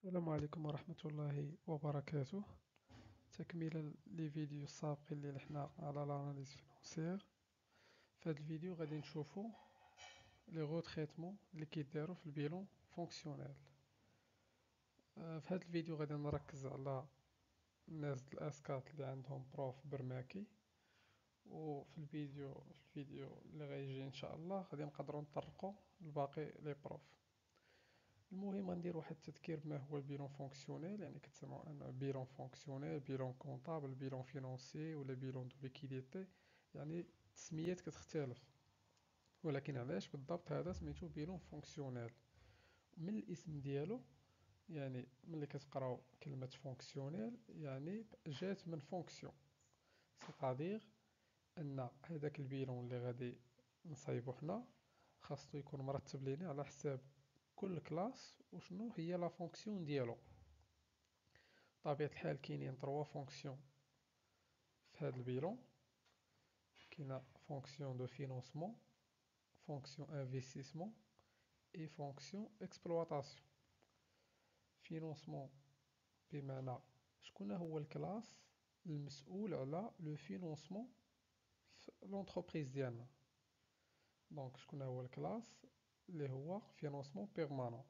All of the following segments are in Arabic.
السلام عليكم ورحمة الله وبركاته. تكملة لفيديو السابق اللي حنا على لاناليز فينونسيير. في هذا الفيديو غادي نشوفو لي غوتريتمون اللي كيدارو في البيلون فونكسيونيل. في هذا الفيديو غادي نركز على الناس د الاسكات اللي عندهم بروف برماكي، وفي الفيديو اللي غيجي ان شاء الله غادي نقدروا نطرقوا الباقي لي بروف. المهم غندير واحد التذكير ما هو البيلون فونكسيونيل. يعني كتسمعوا ان بيلون فونكسيونيل، بيلون كونطابل، بيلون فينونسي ولا بيلون دو ليكيديتي، يعني التسميات كتختلف، ولكن علاش بالضبط هذا سميتو بيلون فونكسيونيل؟ من الاسم ديالو، يعني ملي كتقراو كلمة فونكسيونيل يعني جات من فونكسيون، سيتادير ان هذاك البيلون اللي غادي نصايبو حنا خاصو يكون مرتب لينا على حساب كل كلاس وشنو هي لا فونكسيون ديالو. بطبيعة الحال كاينين 3 فونكسيون في هذا البيلون. كاينه فونكسيون دو فينونسمون، فونكسيون انفستيسمون اي فونكسيون اكسبلواتاسيون. فينونسمون بمعنى شكون هو الكلاس المسؤول على لو فينونسمون في لونتربريز ديالنا. دونك شكون هو الكلاس اللي هو فينونسمون بيرمانون؟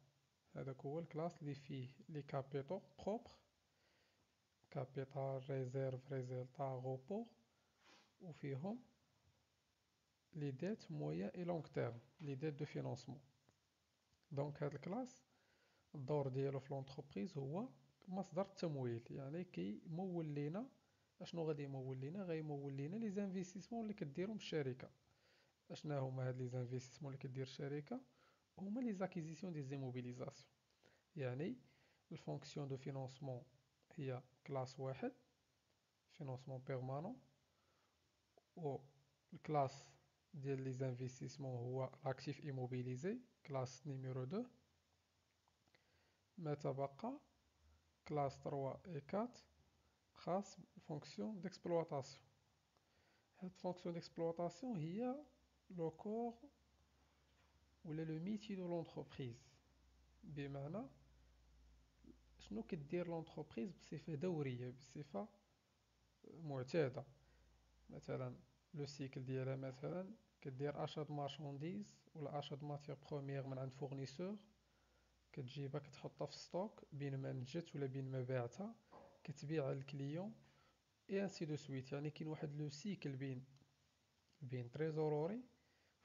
هذاك هو الكلاس اللي فيه لي كابيتو بروبر، كابيتال، ريزيرف، ريزلتا، غوبور، وفيهم لي ديت مويان اي لونغ تيرم، لي ديت دو فينونسمون. دونك هاد الكلاس الدور ديالو في لونتربريز هو مصدر التمويل، يعني كيمول لينا. اشنو غادي يمول لينا؟ غيمول لينا لي زانفيستيسمون اللي كديرهم الشركه. اشنا هما هاد لي زانفيستيسمون اللي كدير الشركه؟ هما لي زاكيزيسيون دي زيموبيليزاسيون. يعني الفونكسيون دو فينونسمون هي كلاس واحد، فينونسمون بيرمانون، و الكلاس ديال لي زانفيستيسمون هو لاكتيف ايموبيليزي، كلاس نيميرو دو. ما تبقى كلاس 3 و 4 خاص فونكسيون ديكسبلواتاسيون. هاد فونكسيون ديكسبلواتاسيون هي لو كور ولا لو ميتي دو لونتربريز. بمعنى شنو كدير لونتربريز بصفة دورية، بصفة معتادة. مثلا لو سيكل ديالها مثلا كدير اشا د مارشانديز ولا اشا د ماتيغ بروميير من عند فورنيسور، كتجيبها كتحطها في ستوك بين ما نتجت ولا بين ما باعتها، كتبيعها للكليون اي انسي دو سويت. يعني كاين واحد لو سيكل بين تريزوروري،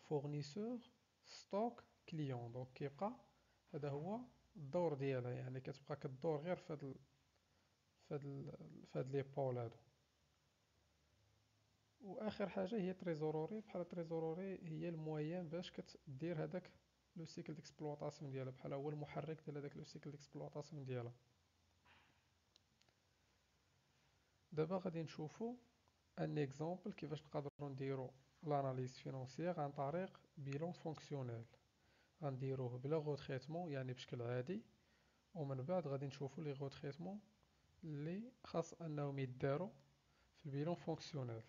فورنيسور، ستوك، كليون. دونك كيبقى هذا هو الدور ديالها، يعني كتبقى كدور غير في هاد لي بول هادو. واخر حاجه هي تريزوروري. بحال تريزوروري هي المويان باش كدير هذاك لو سيكل ديكسبلوطاسيون ديالها، بحال هو المحرك ديال هذاك لو سيكل ديكسبلوطاسيون ديالها. دابا غادي نشوفو ان اكزامبل كيفاش نقدروا نديرو لاناليز فينونسيير عن طريق بيلون فونكسيونيل. غنديروه بلا غوتريتمون يعني بشكل عادي، ومن بعد غادي نشوفو لي غوتريتمون اللي خاص انهم يداروا في البيلون فونكسيونيل.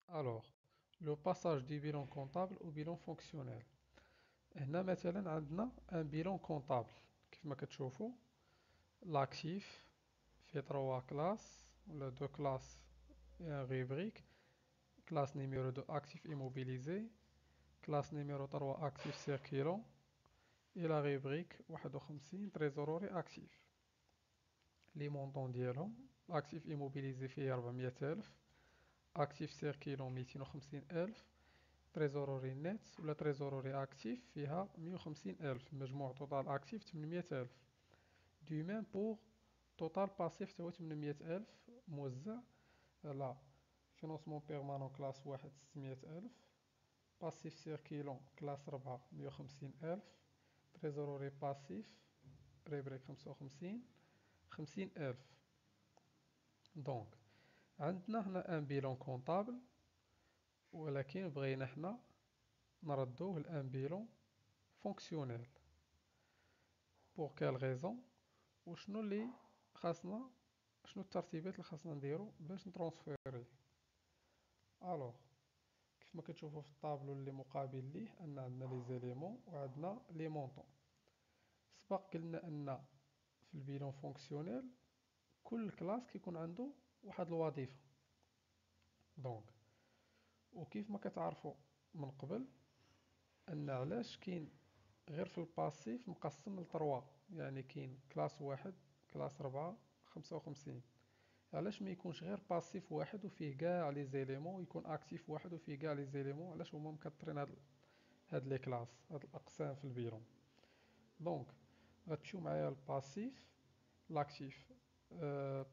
الوغ لو باساج دي بيلون كونطابل او بيلون فونكسيونيل. هنا مثلا عندنا ان بيلون كونطابل. كيف ما كتشوفوا لاكتيف فيه 3 كلاس ولا 2 كلاس et un rubrique. Classe numéro 2 actif immobilisé, classe numéro 3 actif circulant et la rubrique 51 trésorerie actif. Les montants ديالهم actif immobilisé فيه 400,000، actif circulant 250,000، تريزوروري نت ولا تريزوروري اكتيف فيها 150,000، مجموع توتال اكتيف 800,000. دو ميم بوغ توتال باسيف تاهو 800,000 موزع على فينونسمون بيرمانون كلاس واحد 600,000، باسيف سيركيلون كلاس 4 150,000، تريزوروري باسيف ريبريك 55 50,000. دونك عندنا هنا ان بيلون كونطابل، ولكن بغينا حنا نردوه لان بيلون فونكسيونيل. بوغ كال غيزون؟ وشنو اللي خاصنا، شنو الترتيبات اللي خاصنا نديرو باش نترونسفيري؟ الوغ كيف كيف ما كتشوفوا في الطابلو اللي مقابل ليه ان عندنا لي زيليمون وعندنا لي مونطون. سبق قلنا ان في البيلون فونكسيونيل كل كلاس كيكون عنده واحد الوظيفة. دونك وكيف ما كتعرفوا من قبل ان علاش كاين غير في الباسيف مقسم لتروا، يعني كاين كلاس واحد كلاس 4 55. علاش ما يكونش غير باسيف واحد وفيه كاع لي زيليمون، ويكون اكتيف واحد وفيه كاع لي زيليمون؟ علاش هما مكثرين هاد لي كلاس، هاد الاقسام في البيلون؟ دونك غتمشيو معايا الباسيف لاكتيف.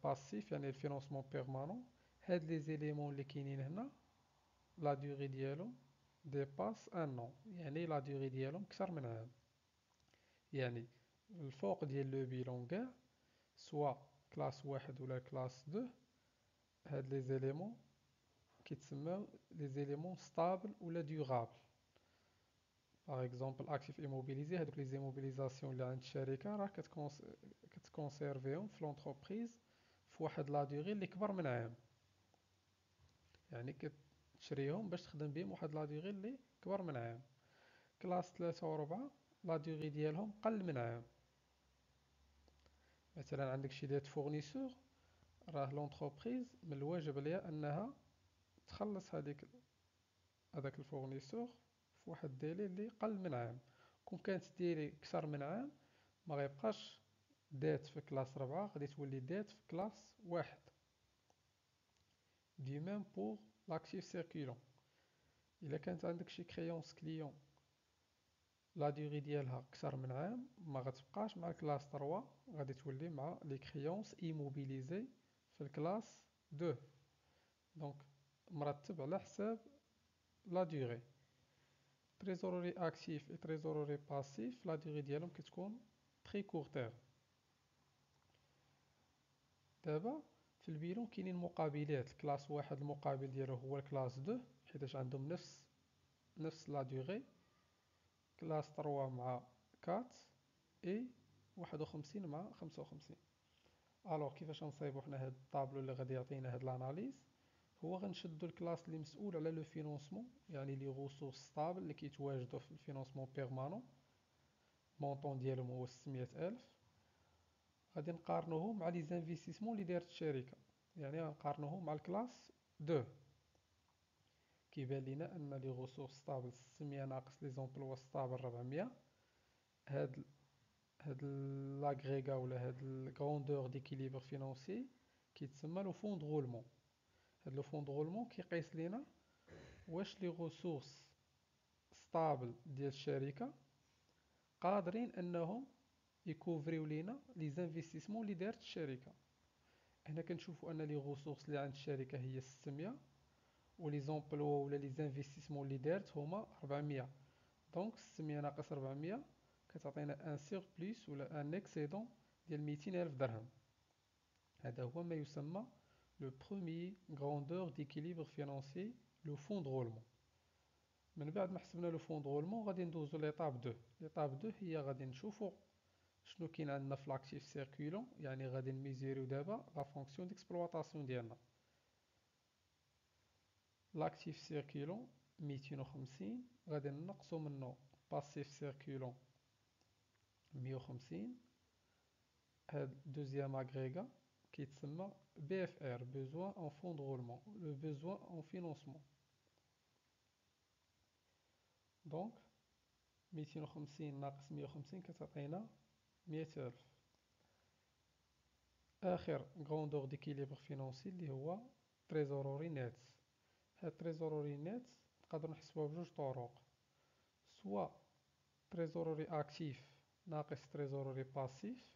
باسيف يعني الفينونسمون بيرمانون. هاد لي زيليمون اللي كاينين هنا لا دوغي ديالهم ديباس ان نون، يعني لا دوغي ديالهم كثر من عام. يعني الفوق ديال لو بيلون كاع سوا كلاس واحد ولا كلاس دو، هاد لي زيليمون كيتسماو لي زيليمون ستابل ولا ديوغابل. باغ اكزومبل اكتيف ايموبيليزي، هادوك لي زيموبيليزاسيون اللي عند الشركه راه كتكونسيرفيهم في لونتربريز في واحد لا دوغي اللي كبر من عام، يعني كتشريهم باش تخدم بهم واحد لا دوغي اللي كبر من عام. كلاس 3 و 4 لا دوغي ديالهم قل من عام. مثلا عندك شي ديت فورنيسور، راه لونتربريز من الواجب عليها انها تخلص هذاك الفورنيسور في واحد الديلي اللي قل من عام. كون كانت ديري كثر من عام ما غيبقاش دات في كلاس 4، غادي تولي دات في كلاس واحد. دي ميم بور لاكتيف سيركيلون. الا كانت عندك شي كريونس كليون لا دوغي ديالها كثر من عام، ما غتبقاش مع كلاس 3، غادي تولي مع لي كريونس ايموبيليزي في الكلاس 2. دونك مرتب على حساب لا دوغي. تريزوروري اكتيف و تريزوروري باسيف لا دوغي ديالهم كتكون تري كورتير. دابا في البيلون كاينين مقابلات. الكلاس واحد المقابل ديالو هو الكلاس 2 حيتاش عندهم نفس لا دوغي. كلاس 3 مع 4 اي 51 مع 55. الوغ كيفاش غنصايبو حنا هاد الطابلو اللي غادي يعطينا هاد لاناليز؟ هو غنشدو الكلاس اللي مسؤول على لو فينونسمون، يعني لي غوسورس ستابل اللي كيتواجدوا في الفينونسمون بيرمانون، مونطون ديالهم هو 600000. غادي نقارنوه مع لي زانفيستيسمون اللي دارت الشركه، يعني غنقارنوه مع الكلاس 2. كيبان لينا ان لي غوسورس ستابل 600 ناقص لي زومبلوا ستابل 400. هاد لاغريغا ولا هاد الكروندور ديكيليبر فينونسي كيتسمى لو فون دو رولمون. هاد لو فون دو رولمون كيقيس لينا واش لي غوسورس ستابل ديال الشركه قادرين انهم يكوفريو لينا لي زانفيستيسمون اللي دارت الشركه. هنا كنشوفوا ان لي غوسورس اللي عند الشركه هي 600، ولي زومبلوا ولا لي زانفيستيسمون اللي دارت هما 400. دونك 600 ناقص 400 كتعطينا ان سيربليس ولا ان اكسيدون ديال 200 الف درهم. هذا هو ما يسمى لو بروميي غروندور ديكيليبر فينانسي، لو فون دو رولمون. من بعد ما حسبنا لو فون دو رولمون غادي ندوزو ليطاب 2. ليطاب 2 هي غادي نشوفو شنو كاين عندنا في لاكتيف سيركولون، يعني غادي نميزيريو دابا لا فونكسيون ديكسبلوطاسيون ديالنا. لاكتيف سيركولون 250 غادي نقصو منه باسيف سيركولون 150. هاد دوزيام اغريغا كيتسمى بي اف ار، besoin en fonds de roulement, le besoin en financement. دونك 250 ناقص 150 كتعطينا 100,000. اخر غروندور ديكيليبر فينونسي اللي هو تريزوروري نيت. هاد تريزوروري نيت نقدر نحسبوه بجوج طرق، سوا تريزوروري اكتيف ناقص تريزوروري باسيف.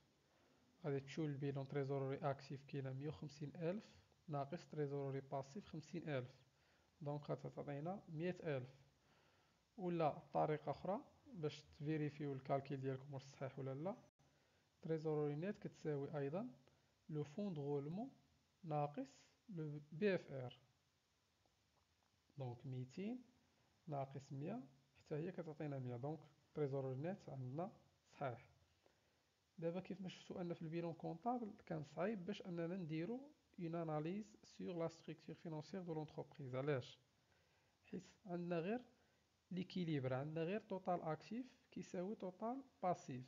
غادي تمشيو للبيلون تريزوروري اكتيف كاينه 150,000 ناقص تريزوروري باسيف 50,000، دونك غتعطينا 100,000. ولا طريقه اخرى باش تفيريفيو الكالكيل ديالكم واش صحيح ولا لا، تريزوروري نيت كتساوي ايضا لو فون دو رولمون ناقص لو بي اف ار. دونك 200 ناقص 100 حتى هي كتعطينا 100. دونك تريزوروري نيت عندنا صحيح. دابا كيف ما شفتوا ان في البيلون كونطابل كان صعيب باش اننا نديرو اون اناليز سور لا ستركتور فينانسيير دو لونتربريز. علاش؟ حيت عندنا غير ليكيليبر، عندنا غير توتال اكتيف كيساوي توتال باسيف.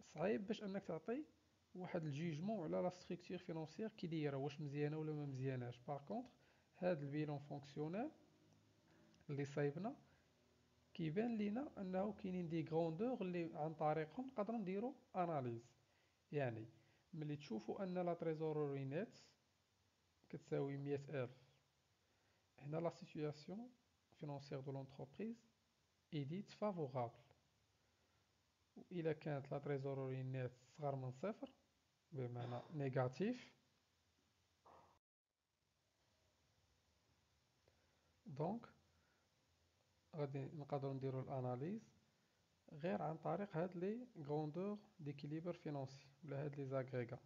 صعيب باش انك تعطي واحد الجيجمون على لا ستركتور فينونسيير كي دايره، واش مزيانه ولا ما مزياناش. باغ كونطخ هاد البيلون فونكسيونيل اللي صايبنا كيبان لينا انه كاينين دي غروندور اللي عن طريقهم نقدروا نديروا اناليز. يعني ملي تشوفوا ان لا تريزوروري نيت كتساوي 100,000، هنا لا سيتوياسيون فينونسيير دو لونتربريز اي ديت فافورابل. وإلا كانت لا تريزوروري نيت صغر من صفر بمعنى نيجاتيف، دونك غادي نقدروا نديروا الاناليز غير عن طريق هاد لي غروندور ديكيليبر فينانسي ولا هاد لي زاغريغا.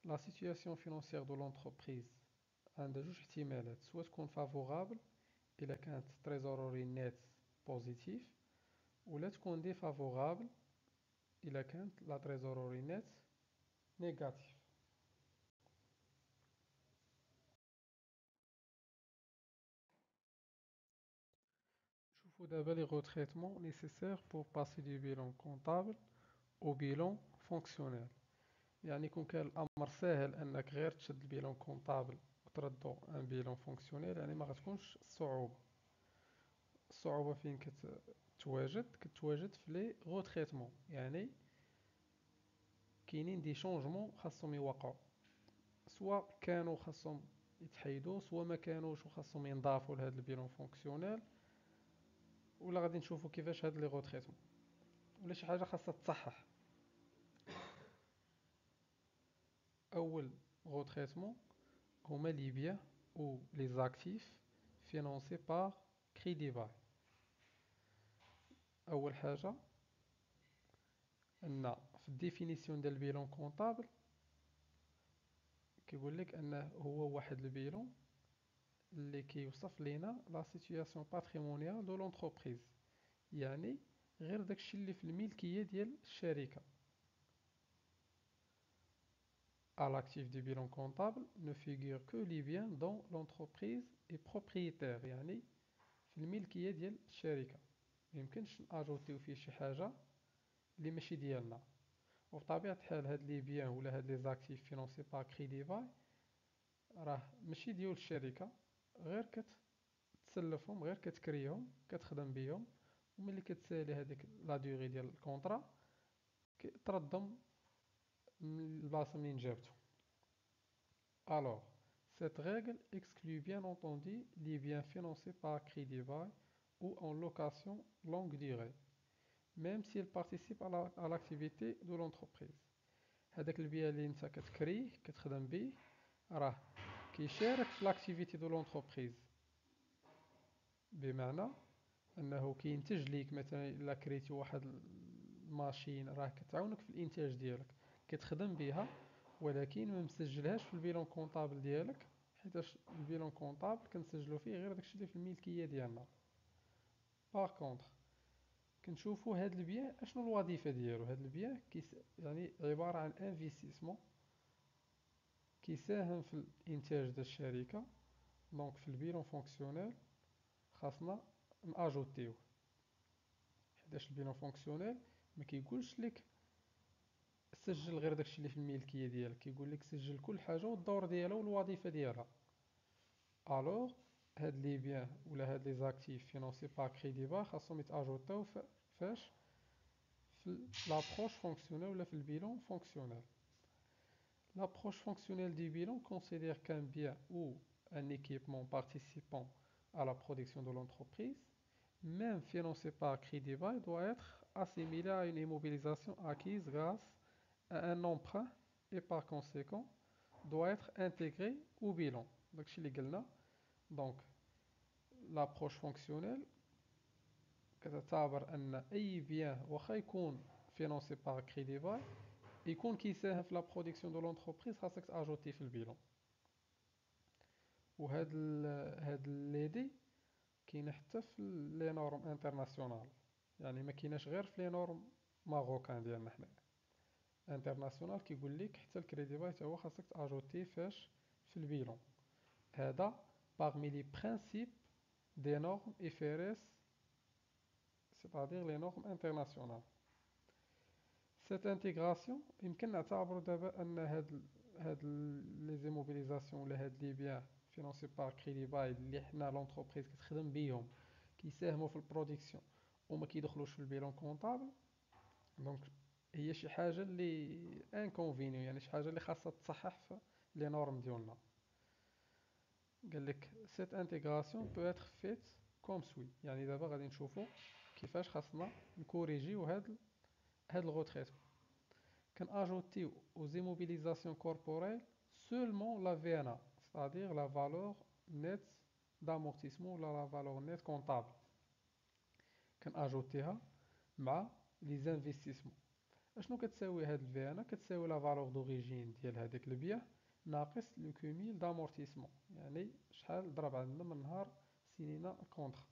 لا سيتوياسيون فينانسيير دو لونتربريز عندها جوج احتمالات، سواء تكون فافورابل إلا كانت تريزوروري نيت بوزيتيف، ولا تكون ديفافورابل إلا كانت لا تريزوروري نيت نيجاتيف. شوفوا دابا لي غوتريتمون نيسيسير بور باسي دو بيلون كونطابل او بيلون فونكسيونيل. يعني كون كان الامر ساهل انك غير تشد البيلون كونطابل وتردو ان بيلون فونكسيونيل، يعني ما غتكونش الصعوبه. الصعوبه فين كتواجد في لي غوتريتمون، يعني كاينين دي شونجمون خاصهم يوقعوا، سواء كانوا خاصهم يتحيدوا سواء ما كانوش وخاصهم ينضافوا لهذا البيلون فونكسيونيل، ولا غادي نشوفوا كيفاش هاد لي غوتريتمون ولا شي حاجه خاصها تصحح. اول غوتريتمون هما لي بيان ou les actifs financés par Crediva. أول حاجة أن في الديفينيسيون ديال البيلون كونطابل كيقول لك أنه هو واحد البيلون اللي كيوصف لينا لا سيتوياسيون باتريمونيال دو لونتربريز، يعني غير داكشي اللي في الملكية ديال الشركة. À l'actif du bilan comptable ne figure que les biens dont l'entreprise est propriétaire، يعني في الملكية ديال الشركة ميمكنش ناجوتيو فيه شي حاجة اللي ماشي ديالنا. وبطبيعة الحال هاد لي بيان ولا هاد لي زاكتيف فينونسي با كريديفاي راه ماشي ديال الشركة، غير كتسلفهم، غير كتكريهم، كتخدم بيهم، وملي كتسالي هاديك لا دوغي ديال الكونطرا تردهم من البلاصة منين جابتو. Alors, cette règle exclut bien entendu les biens financés par Crediva ou en location longue durée, même s'ils participent à l'activité de l'entreprise. هذاك البيان اللي انت كتكريه كتخدم به راه كيشارك في لاكتيفيتي دو لونتربريز، بمعنى انه كينتج ليك. مثلا الا كريتي واحد الماشين راه كتعاونك في الانتاج ديالك، كتخدم بها، ولكن ما مسجلهاش في البيلون كونطابل ديالك، حيتاش البيلون كونطابل كنسجلو فيه غير داكشي اللي في الملكيه ديالنا. باغ كونطخ كنشوفوا هاد البيان اشنو الوظيفه ديالو. هاد البيان يعني عباره عن انفستيسمون كيساهم في الانتاج ديال الشركه. دونك في البيلون فونكسيونيل خاصنا ناجوتيوه، حيتاش البيلون فونكسيونيل ما كيقولش لك سجل غير داكشي اللي في الملكيه ديالك، كيقول لك سجل كل حاجه والدور ديالها والوظيفه ديالها. الوغ هاد لي بيان ولا هاد لي زاكتيف فينونسي با كريديفا خاصهم يتاجوتاو فاش في لابروش فونكسيونيل ولا في البيلون فونكسيونيل. L'approche fonctionnelle du bilan considère qu'un bien ou un équipement participant à la production de l'entreprise, même financé par Crediva, doit être assimilé à une immobilisation acquise grâce à un emprunt et par conséquent doit être intégré au bilan. Donc, l'approche fonctionnelle كتعتبر أن أي bien واخا يكون financé par Crediva يكون كيساهم في لا برودكسيون دو لونتربريز خاصك تاجوتي في البيلون. هاد ليدي كاينه حتى في لي نورم انترناسيونال، يعني ما كايناش غير في لي نورم ماروكان ديالنا حنا، انترناسيونال كيقول لك حتى الكريديفاي حتى هو خاصك تاجوتيه فاش في البيلون. هذا باغمي لي برينسيپ des normes IFRS, c'est-à-dire les normes internationales. Cette intégration يمكن نعتبروا دابا أن هاد لي زيموبيليزاسيون ولا هاد لي بيان فينونسي بار كريدي باي اللي حنا لونتربريز كتخدم بيهم كيساهموا في البرودكسيون وما كيدخلوش في البيلون كونطابل. دونك هي شي حاجه اللي انكونفينيو، يعني شي حاجه اللي خاصها تصحح في لي نورم ديالنا. قال لك سيت انتيغراسيون بو اتر فيت كوم سوي، يعني دابا غادي نشوفوا كيفاش خاصنا نكوريجيو هاد الغوتريتمون. كناجوتيو aux immobilisations corporelles seulement la VNA, c'est-à-dire la valeur nette d'amortissement ولا la valeur nette comptable. كناجوتيها مع لي زانفستيسمون. اشنو كتساوي هاد الفيانا؟ كتساوي لا فالور دوريجين ديال هذاك البيع ناقص لو كوميل دامورتيسمون، يعني شحال ضرب عندنا من نهار سينينا الكونطرا.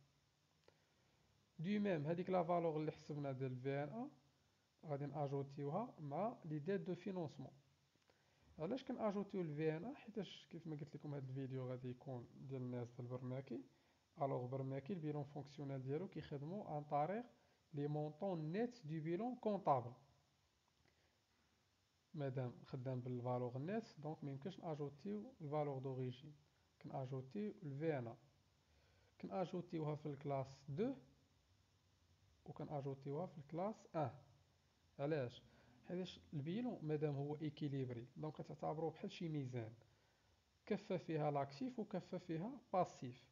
دو ميم هذيك لا فالور اللي حسبنا ديال الفيانا غادي ناجوتيوها مع لي ديت دو فينونسمون. علاش كناجوتيو الفيانا؟ حيتاش كيف ما قلت لكم هذا الفيديو غادي يكون ديال الناس ديال برماكي. الوغ برماكي البيلون فونكسيونيل ديالو كيخدموا عن طريق لي مونطون نيت دو بيلون كونطابل. مادام خدام بالفالور نيت دونك ميمكنش ناجوتيو الفالور دوريجين، كناجوتيو الفيانا، كناجوتيوها في الكلاس 2 وكناجوتيوها في الكلاس 1. علاش؟ حيتاش البيلون مادام هو ايكيليبري دونك كتعتبروه بحال شي ميزان، كفه فيها لاكتيف وكفه فيها باسيف.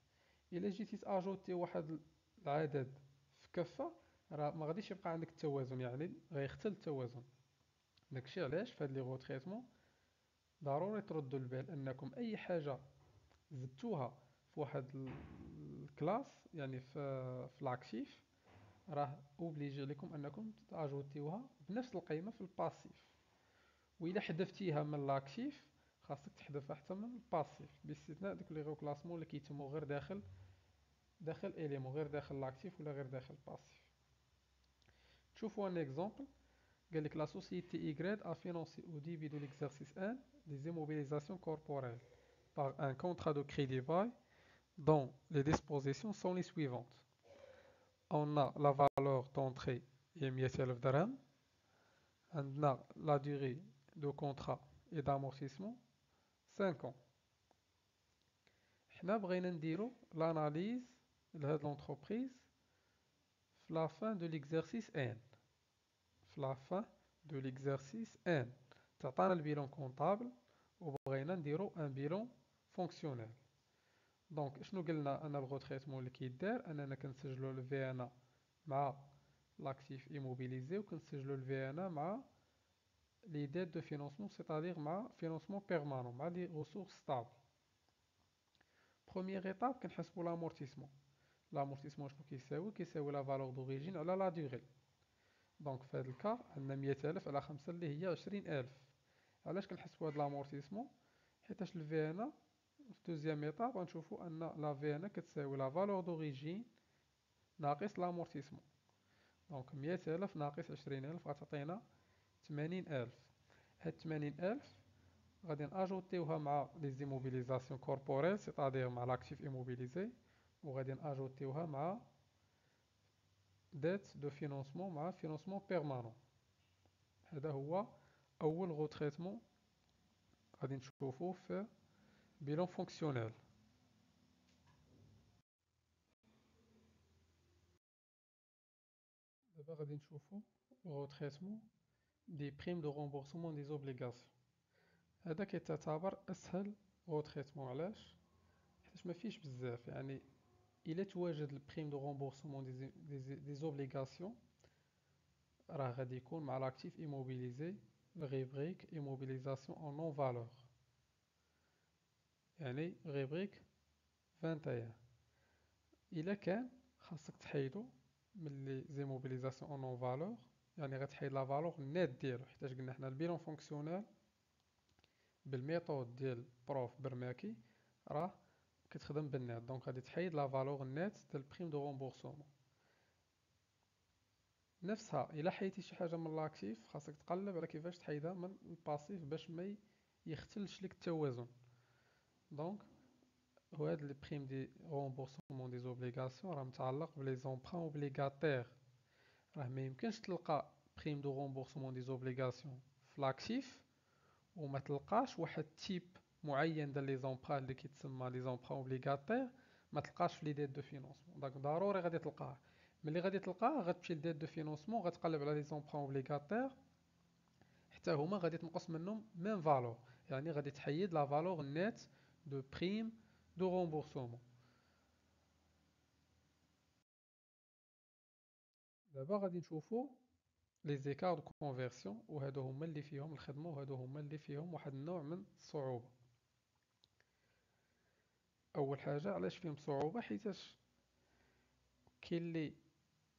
الا جيتي تاجوتي واحد العدد في كفه راه ما غاديش يبقى عندك التوازن، يعني غيختل التوازن. داكشي علاش في هاد لي غوتريتمون ضروري تردوا البال انكم اي حاجه زدتوها في واحد الكلاس، يعني في لاكتيف، راه اوبليجي لكم انكم تاجوتيوها بنفس القيمه في الباسيف. وإلا حذفتيها من لاكتيف خاصك تحذفها حتى من الباسيف، باستثناء ديك لي غوكلاسمون اللي كيتموا غير داخل اليمون، غير داخل لاكتيف ولا غير داخل الباسيف. تشوفوا ان اكزومبل. قال لك لا سوسيتي Y a financé au début de l'exercice 1 des immobilisations corporelles par un contrat de crédit bail dont les dispositions sont les suivantes. On a la valeur d'entrée هي 100,000 درهم. عندنا la durée de contrat et d'amortissement 5 ans. حنا بغينا نديرو l'analyse لهاد l'entreprise في la fin de l'exercice 1. في la fin de l'exercice 1 تعطانا البيلون كونطابل وبغينا نديرو ان بيلون فونكسيونيل. دونك شنو قلنا ان الغوتريتمون اللي كيدار اننا كنسجلو الفي انا مع لاكتيف ايموبيليزي وكنسجلو الفي انا مع لي ديت دو فينونسمون، سيتادير مع فينونسمون بيرمانون مع لي ريسورس ستابل. بروميير ايطاب كنحسبو لامورتيسمون. لامورتيسمون شنو كيساوي؟ كيساوي لا فالور دوريجين على لا دوغي. دونك في هذا الكا عندنا 100,000 على 5 اللي هي 20,000. علاش كنحسبوا هاد لامورتيسمون؟ حيتاش الفي انا في دوزيام ايطاب غنشوفوا ان لا في انا كتساوي لا فالور دوريجين ناقص لامورتيسمون. دونك 100,000 ناقص 20,000 غتعطينا 80,000. هاد 80,000 غادي ناجوتيوها مع لي زيموبيليزاسيون كوربوريل سيتادير مع لاكتيف ايموبيليزي، وغادي ناجوتيوها مع ديت دو فينونسمون مع فينونسمون بيرمانون. هذا هو اول غوتريتمون غادي نشوفوه في بيلون فونكسيونيل. دابا غادي نشوفو غوتريتمون دي بريم دو رومبورسمون دي زوبليغاسيون. هذا كيتعتبر اسهل غوتريتمون. علاش؟ حيت ما فيش بزاف، يعني الا تواجد البريم دو رومبورسمون دي زوبليغاسيون راه غادي يكون مع لاكتيف ايموبيليزي غيبريك ايموبيليزاسيون اون نون فالور، يعني غيبريك 21. الا كان خاصك تحيدو من لي زيموبيليزاسيون اون نون فالور، يعني غتحيد لا فالور نيت ديالو، حيتاش قلنا حنا البيلون فونكسيونيل بالميثود ديال بروف برماكي راه كتخدم بالنيت. دونك غادي تحيد لا فالور نيت ديال بريم دو رومبورسمون. نفسها الا حيدتي شي حاجه من لاكتيف خاصك تقلب على كيفاش تحيدها من الباسيف باش ما يختلش لك التوازن. دونك وهاد لي بريم دي رومبورسمون دي زوبليغاسيون راه متعلق بلي زومبران اوبليغاتير. راه ما يمكنش تلقى بريم دو رومبورسمون دي زوبليغاسيون في لاكتيف وما تلقاش واحد تيب معين ديال لي زومبران اللي كيتسمى لي زومبران اوبليغاتير ما تلقاش في لي ديت دو فينونسمون. دونك ضروري غادي تلقاه. ملي غادي تلقاه غتمشي لديت دو فينونسمون غتقلب على لي زومبران اوبليغاتير حتى هما غادي تنقص منهم ميم فالور، يعني غادي تحيد لا فالور نيت دو بريم دو رومبورسمون. دابا غادي نشوفوا لي زيكار دو كونفيرسيون، وهادو هما اللي فيهم الخدمه وهادو هما اللي فيهم واحد النوع من الصعوبه. اول حاجه علاش فيهم صعوبه؟ حيتاش كاين اللي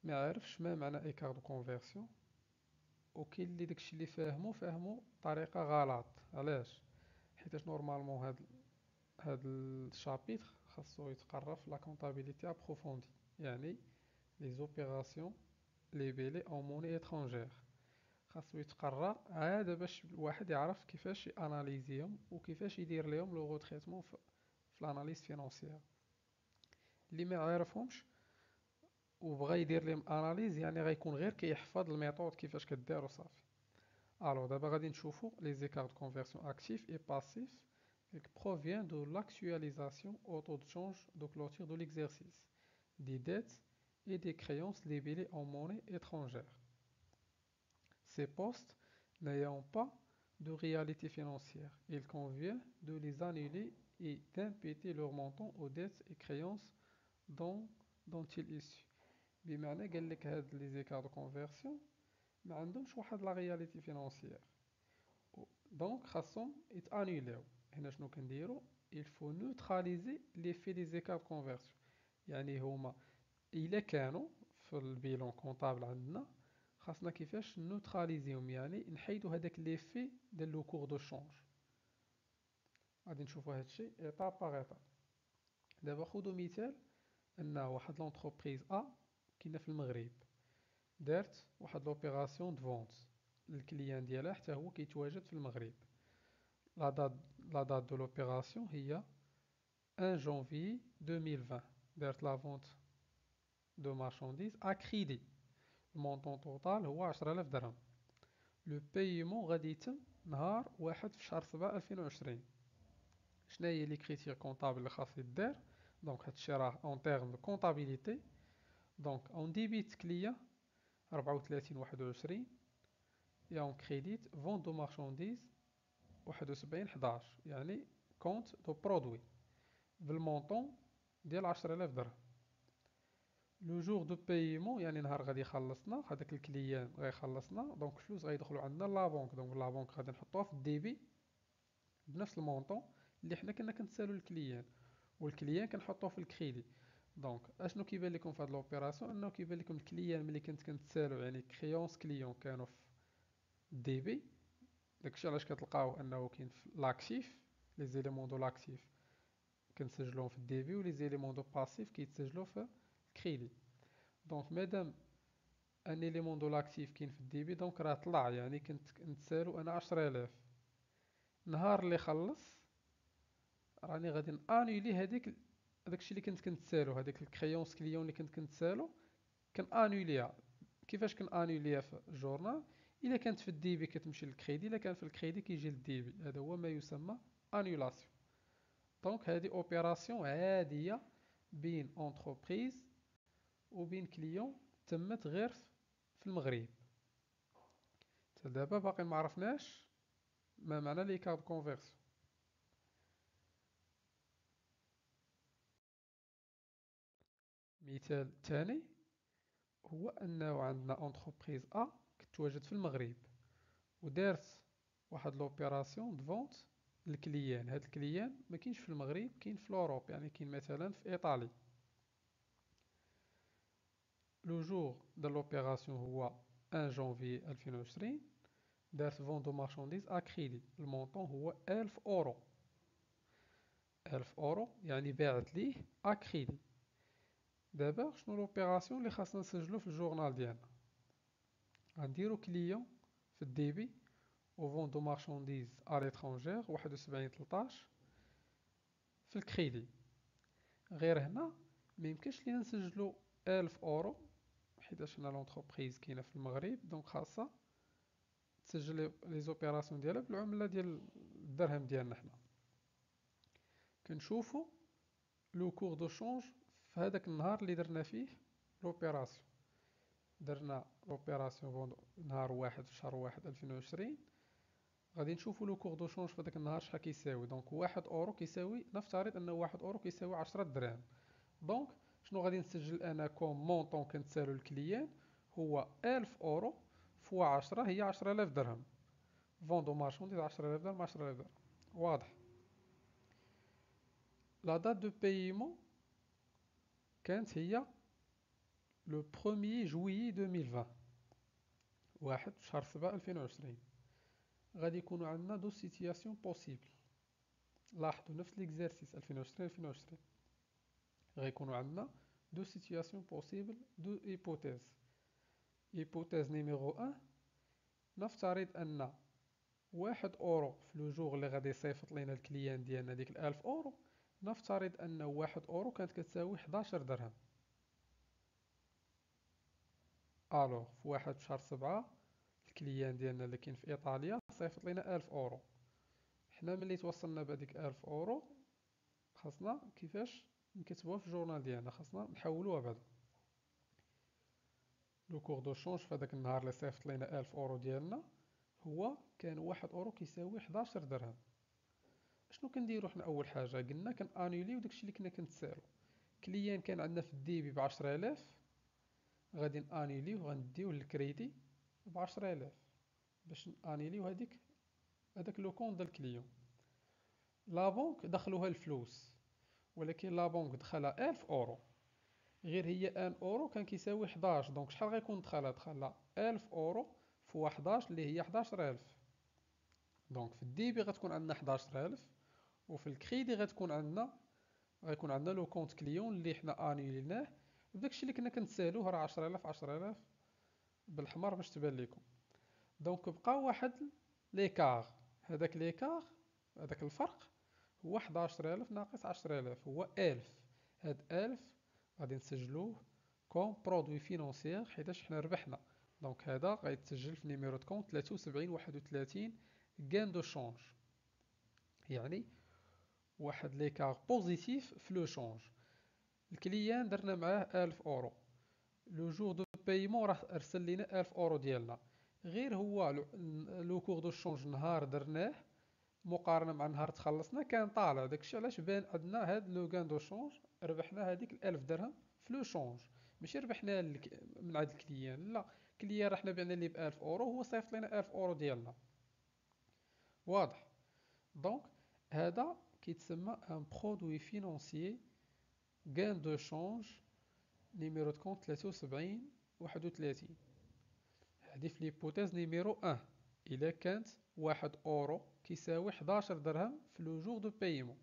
ما عارفش ما معنى ايكار دو كونفيرسيون، وكاين اللي داكشي اللي فاهمو بطريقه غلط. علاش؟ حيتاش نورمالمون هاد الشابيتر خاصو يتقرا في لا كونطابيليتي ابروفوندي، يعني لي زوبيراسيون ليبيلي اون موني اترونجير. خاصو يتقرا عاد باش الواحد يعرف كيفاش ياناليزيهم وكيفاش يدير لهم لو غوتريتمون في الاناليز فينانسيير. اللي ما عارفهمش وبغى يدير لهم اناليز يعني غيكون غير كيحفظ الميثود كيفاش كدير وصافي. الو دابا غادي نشوفو لي زيكار دو كونفيرسيون اكتيف اي باسيف qui provient de l'actualisation au taux de change de clôture de l'exercice des dettes et des créances libellées en monnaie étrangère. Ces postes n'ayant pas de réalité financière, il convient de les annuler et d'imputer leur montant aux dettes et créances dont, dont ils issus. بمعنى قال لك هاد لي زيكار دو كونفيرسيون ما عندهمش واحد لا رياليتي فينانسيير، دونك خاصهم يتانيليو. هنا شنو كنديرو؟ il faut neutraliser l'effet des écarts de conversion. يعني هما الا كانوا في البيلون كونطابل عندنا خاصنا كيفاش نوتراليزيهم، يعني نحيدو هذاك ليفي ديال لو كور دو شونج. غادي نشوفوا هذا الشيء ايطاب باغ ايطاب. دابا خذوا مثال ان واحد لونتربريز كاينه في المغرب دارت واحد لوبيراسيون دو فونت، الكليان ديالها حتى هو كيتواجد في المغرب. لا دات دو لوبيراسيون هي 1 جانفي 2020. دارت لا فونت دو مارشانديز ا كريدي، المونطون توتال هو 10000 درهم. لو بايمون غادي يتم نهار 1 في شهر 7 2020. شنو هي لي كريتير كونطابل اللي خاص يدار؟ دونك هادشي راه اون تيرم دو كونطابيليتي. دونك اون ديبيت كليا 34 21 et on crédite vente de marchandises 71 11، يعني كونت دو برودوي بالمونطون ديال 10000 درهم. لو جور دو بايمون يعني نهار غادي يخلصنا هذاك الكليان غيخلصنا، دونك الفلوس غيدخلوا عندنا لا بنك. دونك لا بنك غادي نحطوها في الديبي بنفس المونطون اللي حنا كنا كنتسالو الكليان، والكليان كنحطوه في الكريدي. دونك اشنو كيبان لكم في هاد لوبيراسيون؟ انه كيبان لكم الكليان ملي كنت كنتسالو يعني كريونس كليون كانوا في الديبي. داكشي علاش كتلقاو انه كاين في لاكتيف لي زيليمون دو لاكتيف كنسجلوهم في الديبي ولي زيليمون دو باسيف كيتسجلوا في الكريدي. دونك مادام ان اليمون دو لاكتيف كاين في الديبي دونك راه طلع، يعني كنت نتسالو انا 10000. نهار اللي خلص راني غادي انولي داكشي اللي كنت كنتسالو، هذيك الكريونس كليون اللي كنت كنتسالو كنانوليها. كيفاش كنانوليها؟ في الجورنال الا كانت في الديبي كتمشي للكريدي، الا كان في الكريدي كيجي للديبي. هذا هو ما يسمى انولاسيون. دونك هذه اوبيراسيون عاديه بين اونتربريز وبين كليون تمت غير في المغرب. حتى دابا باقي ما عرفناش ما معنى لي كارد كونفيرسيون. مثال ثاني هو انه عندنا اونتربريز كتواجد في المغرب ودارت واحد لوبيراسيون دو فونت للكليان. هاد الكليان ما كاينش في المغرب، كاين في اوروب، يعني كاين مثلا في ايطالي. لو جور دو لوبيراسيون هو 1 جانفي 2020. دارت فون دو مارشانديز كريدي، المونطون هو 1000 اورو. 1000 اورو يعني باعت ليه كريدي. دابا شنو لوبيراسيون اللي خاصنا نسجلو في الجورنال ديالنا؟ غنديرو كليون في الديبي وفون دو مارشانديز ا ليترونجير 71 13 في الكريدي. غير هنا ميمكنش لينا نسجلو 1000 أورو، حيتاش هنا لونتربريز كاينة في المغرب، دونك خاصها تسجل لي زوبيراسيون ديالها بالعملة ديال الدرهم ديالنا حنا. كنشوفو لو كور دو شونج في هذاك النهار اللي درنا فيه لوبيراسيون. درنا لوبيراسيون نهار 1 في شهر 1 2020. غادي نشوفو لو كور دو شونج في هذاك النهار شحال كيساوي. دونك 1 أورو كيساوي، نفترض أن 1 أورو كيساوي 10 دراهم. دونك شنو غادي نسجل أنا كوم مونطون كنتسالو للكليان؟ هو 1000 أورو فوا 10 هي 10000 درهم. فوندو مارشونديز 10000 درهم 10000 درهم. واضح؟ لا دات دو بايمون كانت هي لو 1 جويي 2020، 1 شهر 7 2020. غادي يكونوا عندنا دو سيتياسيون بوسيبل. لاحظوا نفس ليكزارسيس 2020 2020 غيكونوا عندنا دو سيتياسيون بوسيبل، دو ايبوتيز. ايبوتيز نيميرو 1، نفترض ان 1 أورو في لو جوغ اللي غادي يصيفط لينا الكليان ديالنا ديك 1000 أورو، نفترض ان 1 أورو كانت كتساوي 11 درهم. الوغ في 1 في شهر 7 الكليان ديالنا اللي كاين في ايطاليا صيفط لينا 1000 أورو. حنا ملي توصلنا بهاديك 1000 أورو خاصنا كيفاش نكتبوها في الجورنال ديالنا، خاصنا نحولوها بعدا. لو كور دو شونج في هذاك النهار اللي صيفط لينا 1000 أورو ديالنا هو كان 1 أورو كيساوي 11 درهم. شنو كنديرو حنا؟ أول حاجة قلنا كنانيليو داكشي اللي كنا كنتسالو. كليان كان عندنا في الديبي ب10000، غادي نانيليو، غنديوه للكريدي ب10000 باش نانيليو هذاك لو كونط ديال الكليون. لا بونك دخلوها الفلوس، ولكن لا بونك دخلها 1000 أورو، غير هي 1 أورو كان كيساوي 11. دونك شحال غيكون دخلها 1000 أورو فوا 11 اللي هي 11000. دونك في الديبي غتكون عندنا 11000، وفي الكريدي غيكون عندنا لو كونت كليون اللي حنا انيليناه بداكشي اللي كنا كنتسالوه، راه 10000 10000 بالحمر باش تبان لكم. دونك بقى واحد ليكار، هذاك ليكار هذاك الفرق هو 11000 ناقص 10000 هو 1000. هاد 1000 غادي نسجلوه كوم برودوي فينونسيير حيتاش حنا ربحنا. دونك هذا غيتسجل في نيميرو دو كونت 73 31 غان دو شونج، يعني واحد ليكار بوزيتيف في لو شونج. الكليان درنا معاه 1000 أورو، لو جور دو بايمون راه ارسل لينا 1000 أورو ديالنا، غير هو لو كور دو شونج نهار درناه مقارنة مع نهار تخلصنا كان طالع. داكشي علاش بان عندنا هاد لو غان دو شونج، ربحنا هاديك 1000 درهم في لو شونج، ماشي ربحنا من عند الكليان، لا، الكليان راه حنا بعنا ليه ب1000 أورو، هو صيفط لينا 1000 أورو ديالنا. واضح؟ دونك هذا كيتسمى ان برودوي فينونسيي غان دو شونج نيميرو دو كونت 73 31. هادي في ليبوتيز نيميرو 1، إلا كانت 1 أورو كيساوي 11 درهم في لو جور دو بايمون.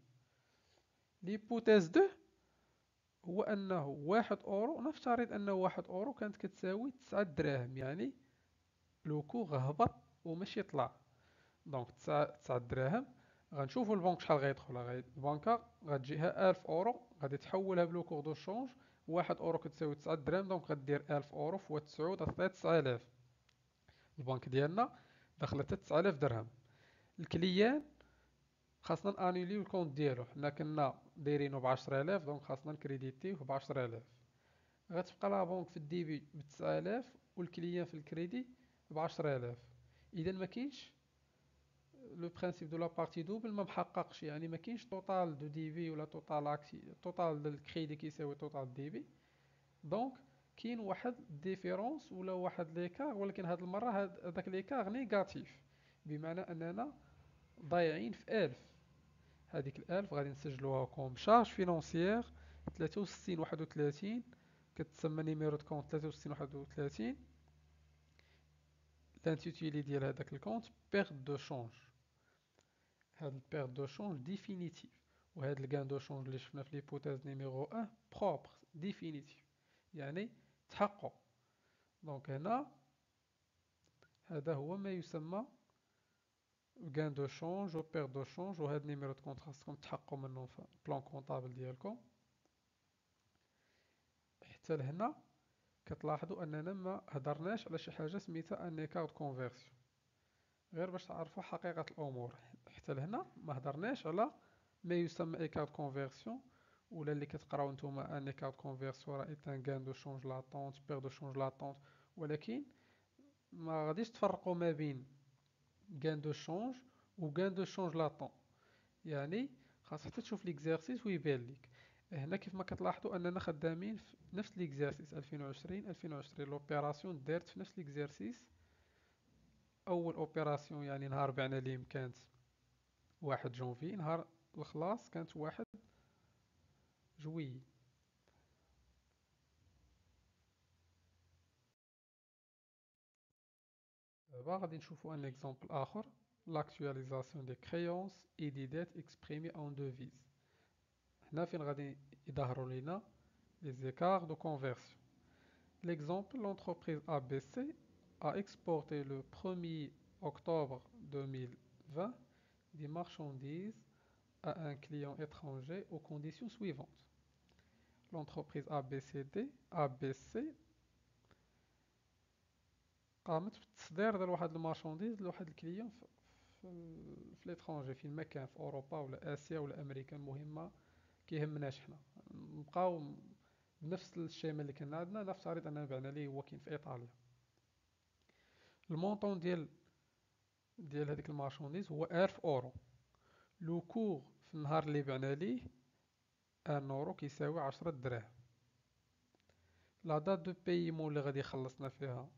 ليبوتيز 2 هو أنه 1 أورو، نفترض أنه 1 أورو كانت كتساوي 9 دراهم، يعني لو كوغ هبط وماشي طلع. دونك 9 دراهم غنشوفو البنك شحال غيدخلها. البنكة غتجيها 1000 أورو، غادي تحولها بلو كوغ دو شونج. 1 أورو كتساوي 9 دراهم، دونك غدير 1000 أورو فوا 9 تعطيها 9000. البنك ديالنا دخلتها 9000 درهم. الكليان خاصنا نانيليو الكونت ديالو، حنا كنا دايرينو ب10000، دونك خاصنا نكريديتيوه ب10000. غتبقى لا بونك في الديبي ب9000 والكليان في الكريدي ب10000. اذا ما كاينش لو برينسيپ دو لا بارتي دوبل، ما محققش، يعني ما كاينش توتال دو ديبي ولا توتال دو الكريدي كيساوي توتال ديبي. دونك كاين واحد ديفيرونس ولا واحد ليكار، ولكن هاد المره هذاك ليكار نيجاتيف، بمعنى اننا ضايعين في 1000. هذيك ال1000 غادي نسجلوها كوم شارج فينونسيير 63 31، كتسمى نيميرو دو كونت 63 31. لانتيتيلي ديال هذاك الكونت بيرت دو شونج. هاد البيرت دو شونج ديفينيتيف، وهاد الكان دو شونج اللي شفنا في ليبوتيز نيميرو 1 بروبر ديفينيتيف، يعني تحقق. دونك هنا هذا هو ما يسمى غان دو شونج و بيرت دو شونج، وهاد نيميرو دو كونت خاصكم تحققوا منه في بلان كونطابل ديالكم. حتى لهنا كتلاحظوا اننا ما هضرناش على شي حاجه سميتها ان ايكار كونفرسيون، غير باش تعرفوا حقيقه الامور. حتى لهنا ما هضرناش على ما يسمى ايكار كونفرسيون، ولا اللي كتقراو نتوما ان ايكار كونفرسيون راه ايت ان غان دو شونج لاتونت بير دو شونج لاتونت، ولكن ما غاديش تفرقوا ما بين غان دو شونج و غان دو شونج لاتون. يعني خاص حتى تشوف ليكزارسيس ويبان ليك. هنا كيف ما كتلاحظوا اننا خدامين في نفس ليكزارسيس 2020 لوبيراسيون دارت في نفس ليكزارسيس. اول اوبيراسيون يعني نهار بعنا ليم كانت 1 جونفي، نهار الخلاص كانت 1 جويي. دابا غادي نشوفوا ان اكزومبل اخر، لاكtualisation دي كريونس اي دي ديت اكسبريمي اون دوفيز. هنا فين غادي يظهروا لينا لي زيكار دو كونفرسيون. L'exemple, l'entreprise ABC a exporté le 1er octobre 2020 des marchandises à un client étranger aux conditions suivantes. L'entreprise ABC قامت بالتصدير ديال واحد المارشانديز لواحد الكليون في ليترونجي، في المكان في اوروبا ولا اسيا ولا امريكا، المهم ما كيهمناش. حنا نبقاو بنفس الشيما اللي كنا عندنا، نفترض اننا بعنا ليه هو كاين في ايطاليا. المونطون ديال هذيك المارشانديز هو 1000 اورو. لو كور في النهار اللي بعنا ليه 1 اورو كيساوي 10 دراهم. لا دات دو بايمون اللي غادي يخلصنا فيها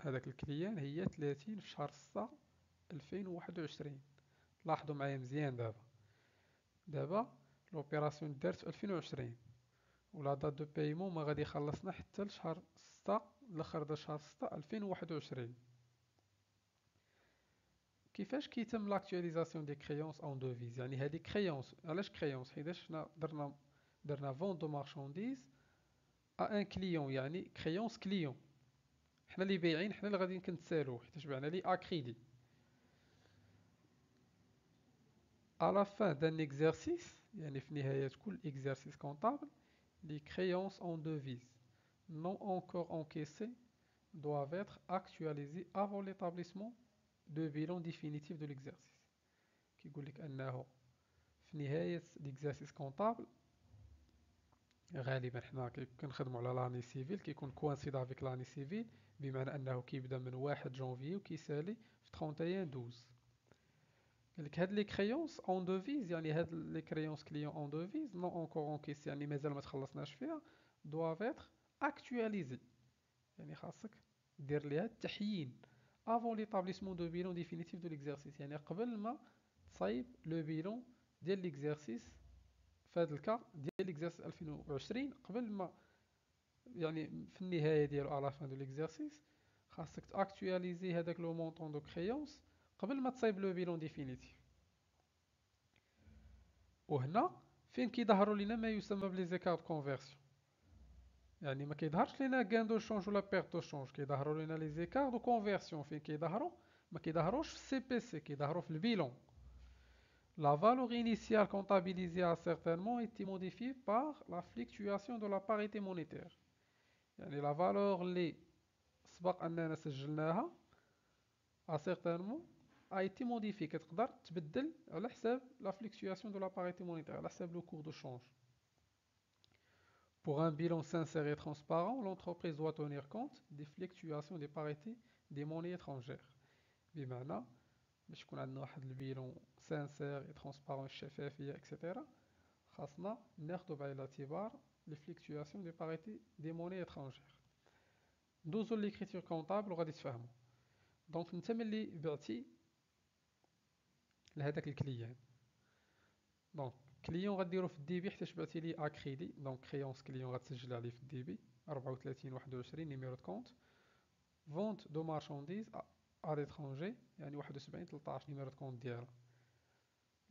هذاك الكليان هي 30 في شهر 6 2021. لاحظوا معايا مزيان. دابا لوبيراسيون دارت في 2020 ولا دات دو بايمون ما غادي يخلصنا حتى لشهر 6 الاخر ديال شهر 6 2021. كيفاش كيتم لاكtualisation دي كريونس اون دوفيز؟ يعني هذه كريونس. علاش كريونس؟ حيتاش حنا درنا فون دو مارشانديز ا ان كليون، يعني كريونس كليون. حنا اللي بايعين، حنا اللي غادي كنتسالوه حيتاش بعنا لي اكريدي. à la fin d'un exercice، يعني في نهاية كل exercice comptable، les créances en devises non encore encaissées doivent être actualisées avant l'établissement de bilan définitif de l'exercice. كيقول لك أنه في نهاية l'exercice comptable، غالبا حنا كنخدموا على لاني سيفيل، كيكون كوانسيد افيك لاني سيفيل، بمعنى أنه كيبدا من 1 جونفي وكيسالي في 31/12. قال لك هاد لي كريونس اون دوفيز، يعني هاد لي كريونس كليون اون دوفيز نو اونكور اون كيس، يعني مازال ما تخلصناش فيها، دوافيتر اتر اكtualisي، يعني خاصك دير ليها التحيين افون ليطابليسمون دو بيلون ديفينيتيف دو ليكزارسيس، يعني قبل ما تصايب لو بيلون ديال ليكزارسيس. في هاد الكا ديال ليكزارسيس 2020، قبل ما يعني في النهايه ديالو على فان دو ليكزارسيس، خاصك تاكtualisي هذاك لو مونطون دو كريونس قبل ما تصايب لو بيلون ديفينيتيف. وهنا فين كيظهروا لنا ما يسمى بلي زيكار دو كونفرسيون، يعني ما كيظهرش لنا غان دو شونج ولا بيرت دو شونج، كيظهروا لنا لي زيكار دو كونفرسيون. فين كيظهروا؟ ما كيظهروش في السي بي سي، كيظهروا في البيلون. La valeur initiale comptabilisée a certainement été modifiée par la fluctuation de la parité monétaire. يعني la valeur اللي سبق أننا سجلناها a certainement a été modifiée، كتقدر تبدل على حساب la fluctuation de la parité monétaire، على حساب le cours de change. Pour un bilan sincère et transparent, l'entreprise doit tenir compte des fluctuations des parités des monnaies étrangères. بمعنى باش يكون عندنا واحد البيلون سانسير اي ترونسبارون الشفافيه اكسيتيرا، خاصنا ناخذ بعين الاعتبار لي فليكتواسيون دي باريتي دي موني اترونجير. ندوزو ليكريتور كونطابل وغادي تفهموا. دونك انت ملي بعتي لهذاك الكليان، دونك كليون غديرو في الديبي حيت بعتي لي اكريدي، دونك كريونس كليون غتسجل عليه في الديبي 34/21 نيميرو دو كونت. فونت دو مارشانديز ا ليترونجي يعني 71/13 نيميرو دو كونت ديالها.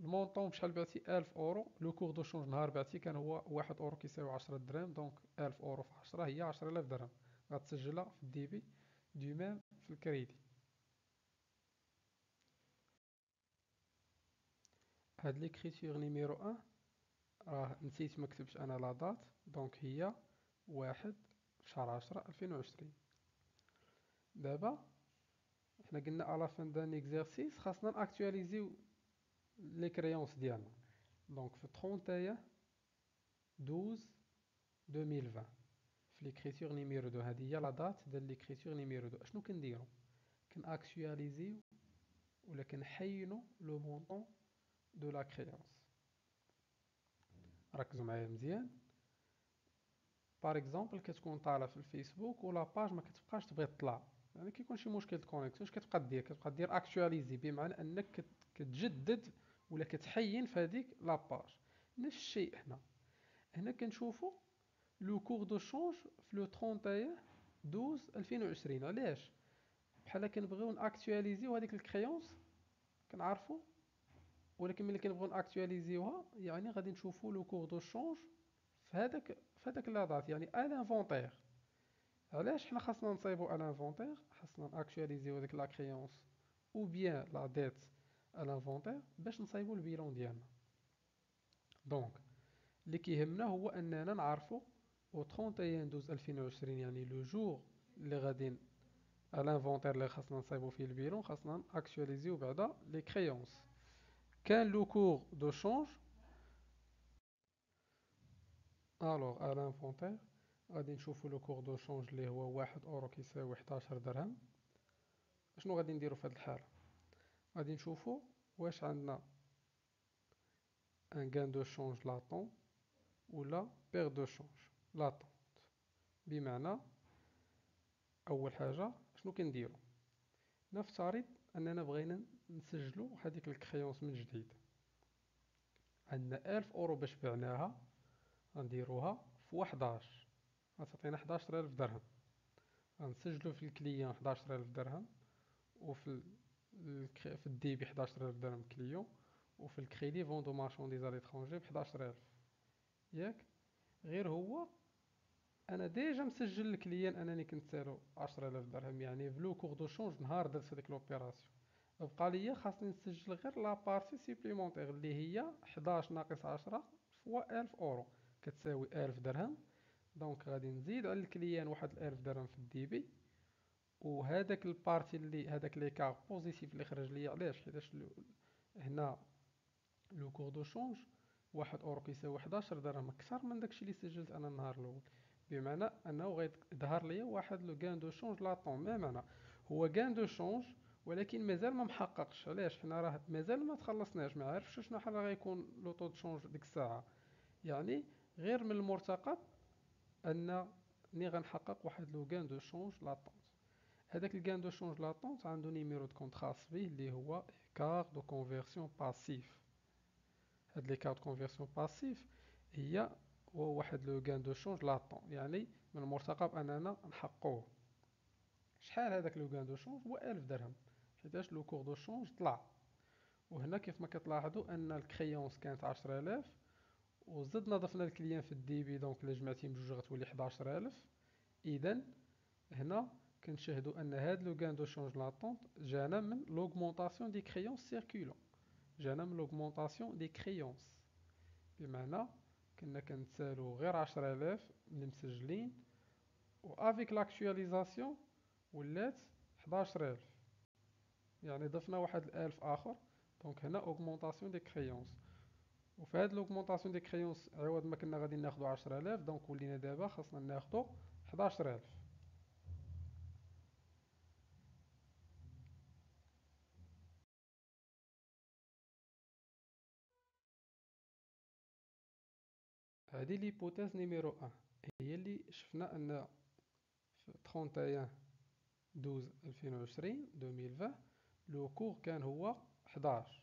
المونطون بشحال بعتي 1000 اورو، لو كور دو شونج نهار بعتي كان هو 1 اورو كيساوي 10 دراهم، دونك 1000 اورو في 10 هي 10000 درهم، غتسجلها في الديبي دو ميم في الكريدي. هاد ليكريتور نيميرو 1 راه نسيت مكتبش انا لا دات، دونك هي 1 شهر 10/2020. دابا حنا قلنا على فان دان اكزرسيس خاصنا ناكtualiزيو لي كريونس ديالنا. دونك في 31/12/2020 في ليكريتور نيميرو 2، هذه هي لا دات ديال ليكريتور نيميرو 2. اشنو كنديرو؟ كناكtualiزيو ولا كنحينو لو مونطون دو لا كريونس. ركزوا معايا مزيان. بار اكزومبل كتكون طالع في الفيسبوك ولا باج ما كتبقاش تبغي تطلع، يعني كيكون شي مشكل د كونيكسيون، اش كتبقى دير اكtualiزي، بمعنى انك كتجدد ولا كتحين في هذيك لا باج. نفس الشيء هنا كنشوفوا لو كور دو شونج في لو 31/12/2020. علاش؟ بحال كنبغيو ناكtualiزيو هذيك الكريونس كنعرفوا، ولكن ملي كنبغيو ناكtualiزيوها يعني غادي نشوفوا لو كور دو شونج في هذاك لا دات، يعني الانفونتير. علاش حنا خاصنا نصايبوا الانفونتير؟ خاصنا ناكtualiزيو هذيك لا كريونس او بيان لا ديت الانفونتير باش نصايبوا البيلون ديالنا. دونك اللي كيهمنا هو اننا نعرفوا او 31/12/2020 يعني لو جور اللي غادي الانفونتير اللي خاصنا نصايبوا فيه البيلون، خاصنا اكtualiزيو بعدا لي كريونس. كان لو كور دو شونج الوغ الانفونتير غادي نشوفوا لو كور دو شونج اللي هو 1 اورو كيساوي 11 درهم. شنو غادي نديرو في هذه الحاله؟ غادي نشوفوا واش عندنا ان غان دو شونج لاتون ولا بير دو شونج لاتون. بمعنى اول حاجه شنو كنديرو؟ نفترض اننا بغينا نسجلوا هذيك الكريونس من جديد. عندنا 1000 اورو باش بعناها، غنديروها في 11 غتعطينا 11000 درهم. غنسجلوا في الكليون 11000 درهم، وفي في الديبي 11000 درهم كليون، وفي الكريدي فون دو مارشونديز ا ليترونجي ب 11000. ياك؟ غير هو انا ديجا مسجل الكليان انني كنت سالو 10000 درهم، يعني فلو كور دو شونج نهار درت هذيك لوبيراسيون بقى ليا خاصني نسجل غير لا بارتي سيبليمونتير اللي هي 11 ناقص 10 فوا 1000 اورو كتساوي 1000 درهم. دونك غادي نزيد على الكليان واحد 1000 درهم في الديبي، وهذاك البارتي اللي هذاك ليكار بوزيتيف اللي خرج ليا. علاش؟ حيتاش هنا لو كور دو شونج 1 اورو كيساوي 11 درهم اكثر من داكشي اللي سجلت انا النهار الاول، بمعنى انه غيظهر ليا واحد لو غان دو شونج لاتون. ما معنى هو غان دو شونج ولكن مازال ما محققش. علاش؟ حنا راه مازال ما تخلصناش، ما عارفش شنو حال غيكون لو طو دو شونج ديك الساعه. يعني غير من المرتقب انني غنحقق واحد لو غان دو شونج لاتون. هذاك الغان دو شونج لاتون عنده نيميرو دو كونط خاص به اللي هو كار دو كونفيرسيون باسيف. هاد لي كارت كونفيرسيون باسيف هو واحد لو غان دو شونج لاتون، يعني من المرتقب اننا نحققوه. شحال هذاك لو غان دو شونج؟ هو 1000 درهم، حيتاش لو كور دو شونج طلع. وهنا كيف ما كتلاحظوا ان الكريونس كانت 10000 وزدنا ضفنا الكليان في الديبي، دونك الا جمعتيهم بجوج غتولي 11000. اذا هنا كنشاهدوا ان هاد لو غان دو شونج لاتون جانا من لوغمونطاسيون دي كريونس سيركولون، جانا من لوغمونطاسيون دي كريونس. بمعنى كنا كنتسالو غير 10000 اللي مسجلين، و افيك لاكtualisation ولات 11000، يعني ضفنا واحد 1000 اخر. دونك هنا اوغمونطاسيون دي كريونس. وفي هاد لوغمونطاسيون دي كريونس عوض ما كنا غادي ناخدو 10000 دونك ولينا دابا خاصنا ناخدو 11000. هذه ليبوتيز نيميرو 1، هي اللي شفنا ان في 31/12/2020 لو كور كان هو 11.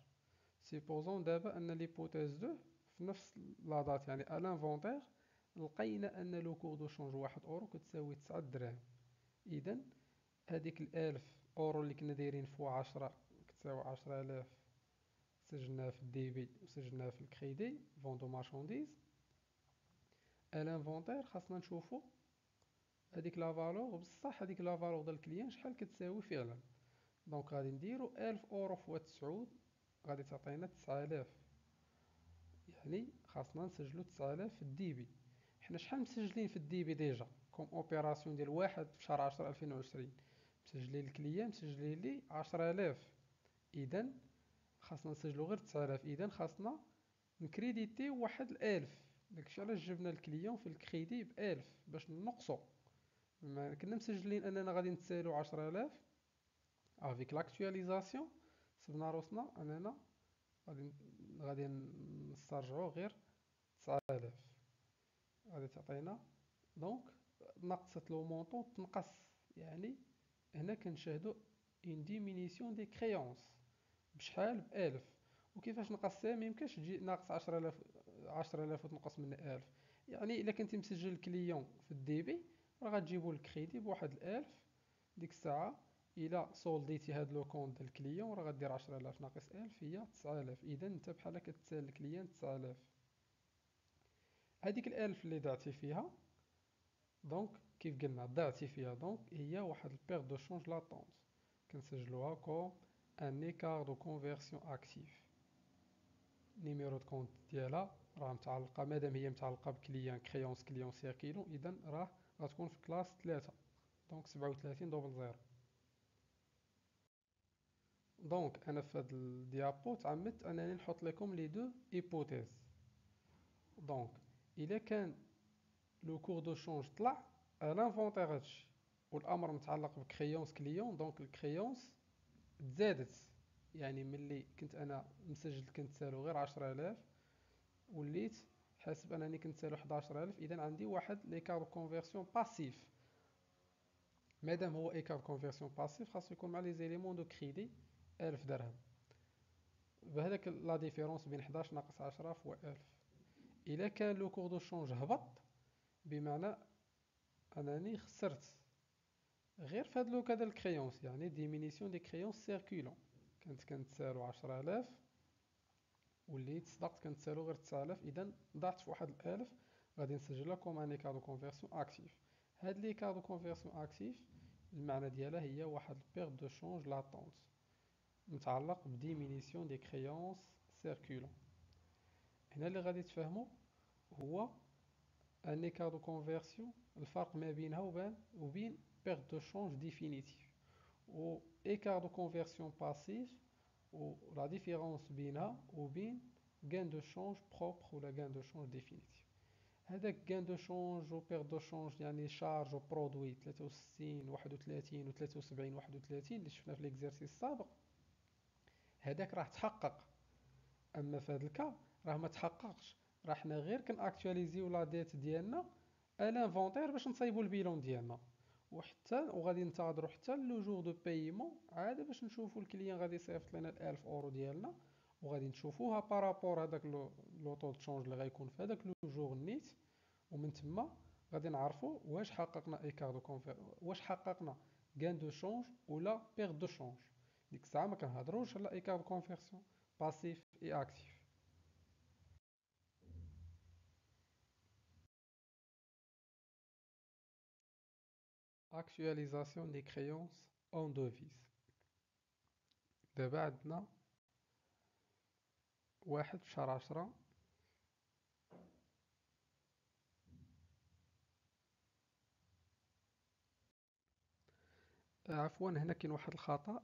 سيبوزون دابا ان ليبوتيز 2 في نفس لا دات يعني الانفونتير لقينا ان لو كور دو شونج 1 اورو كتساوي 9 دراهم. اذا هذيك الالف اورو اللي كنا دايرين فوا 10 كتساوي 10000 سجلناها في الديبي وسجلناها في الكريدي فون دو مارشونديز. الانفونتير خاصنا نشوفو هذيك لا فالور بصح، هذيك لا فالور ديال الكليان شحال كتساوي فعلا. دونك غادي نديرو 1000 اورو فوا 9 غادي تعطينا 9000، يعني خاصنا نسجلو 9000 في الديبي. حنا شحال مسجلين في الديبي ديجا كوم اوبيراسيون ديال واحد في شهر 10 2020 مسجلين الكليان مسجلين لي 10000. اذا خاصنا نسجلو غير 9000. اذا خاصنا نكريديتي واحد الالف. داكشي علاش جبنا الكليون في الكريدي ب1000 باش نقصو. ما كنا مسجلين اننا غادي نتسالو 10000 افيك لاكtualisation صبنا روسنا اننا غادي نسترجعو غير 9000. غادي تعطينا دونك نقصت لو مونطون تنقص. يعني هنا كنشاهدو اون ديمينيسيون دي كريونس بشحال ب1000. وكيفاش نقصها؟ ميمكنش تجي ناقص 10000 10000 وتنقص من 1000. يعني الا كنتي مسجل الكليون في الديبي راه غتجيبو الكريدي بواحد 1000. ديك الساعه الا سولديتي هاد لو كونط ديال الكليون راه غدير 10000 ناقص 1000 هي 9000. اذا انت بحال كتسال الكليان 9000. هذيك الالف اللي ضعتي فيها دونك كيف قلنا ضعتي فيها دونك هي واحد البير دو شونج لاتونت كنسجلوها كوم ان ايكار دو كونفيرسيون اكتيف. نيميرو دو كونت ديالها راه متعلقه مادام هي متعلقه بكليان كريونس كليون سيركيلون اذا راه غتكون في كلاس 3 دونك 37 دوبل زيرو. دونك انا في هاد الديابو تعمدت انني نحط لكم لي دو ايبوتيز. دونك الا كان لو كور دو شونج طلع لانفونتير هادشي والامر متعلق بكريونس كليون دونك الكريونس تزادت. يعني ملي كنت انا مسجل كنت سالو غير 10000 وليت حاسب انني كنت سالو 11000. اذا عندي واحد ليكار كونفيرسيون باسيف. مادام هو ايكار كونفيرسيون باسيف خاصو يكون مع لي زيليمون دو كريدي 1000 درهم. بهذاك لا ديفيرونس بين 11 ناقص 10 فوا 1000. الا كان لو كور دو شونج هبط بمعنى انني خسرت غير في هاد لوكا ديال الكريونس. يعني ديمينيسيون دي كريونس سيركولون. كانت كنتسالو 10000 وليت صدقت كنتسالو غير 9000. اذا ضعت في واحد الالف غادي نسجلها كوم ان ايكار دو كونفيرسيون اكتيف. هاد ليكار دو كونفيرسيون اكتيف المعنى ديالها هي واحد البير دو شونج لاتونت متعلق بديمينيسيون دي كريونس سيركولون. هنا اللي غادي تفهموا هو ان ايكار دو كونفيرسيون الفرق ما بينها وبين بير دو شونج ديفينيتيف و écart de conversion passif و la différence بينها وبين gain de change propre ولا gain de change définitif. هذاك gain de change و perte de change يعني شارج و برودوي 63 31 و 73 31 اللي شفنا في ليكزارسيس السابق هذاك راه تحقق. اما في هذا الكا راه ما تحققش. راه حنا غير كنأكtualiزيو لا ديت ديالنا الانفونتير باش نصايبوا البيلون ديالنا وغادي ننتظروا حتى لو جور دو بايمون عاد باش نشوفوا الكليان غادي يصيفط لنا ال1000 اورو ديالنا وغادي نشوفوها بارابور هذاك لو طول تشونج اللي غيكون في هذاك لو جور نيت. ومن تما غادي نعرفوا واش حققنا ايكار دو كونفير واش حققنا غان دو شونج ولا بير دو شونج. ديك الساعه ما كنهضروش على ايكار دو كونفيرسيون باسيف اي اكتيف. actualisation des créances en devises. دابا عندنا واحد في شهر 10 عفوا هنا كاين واحد الخطأ.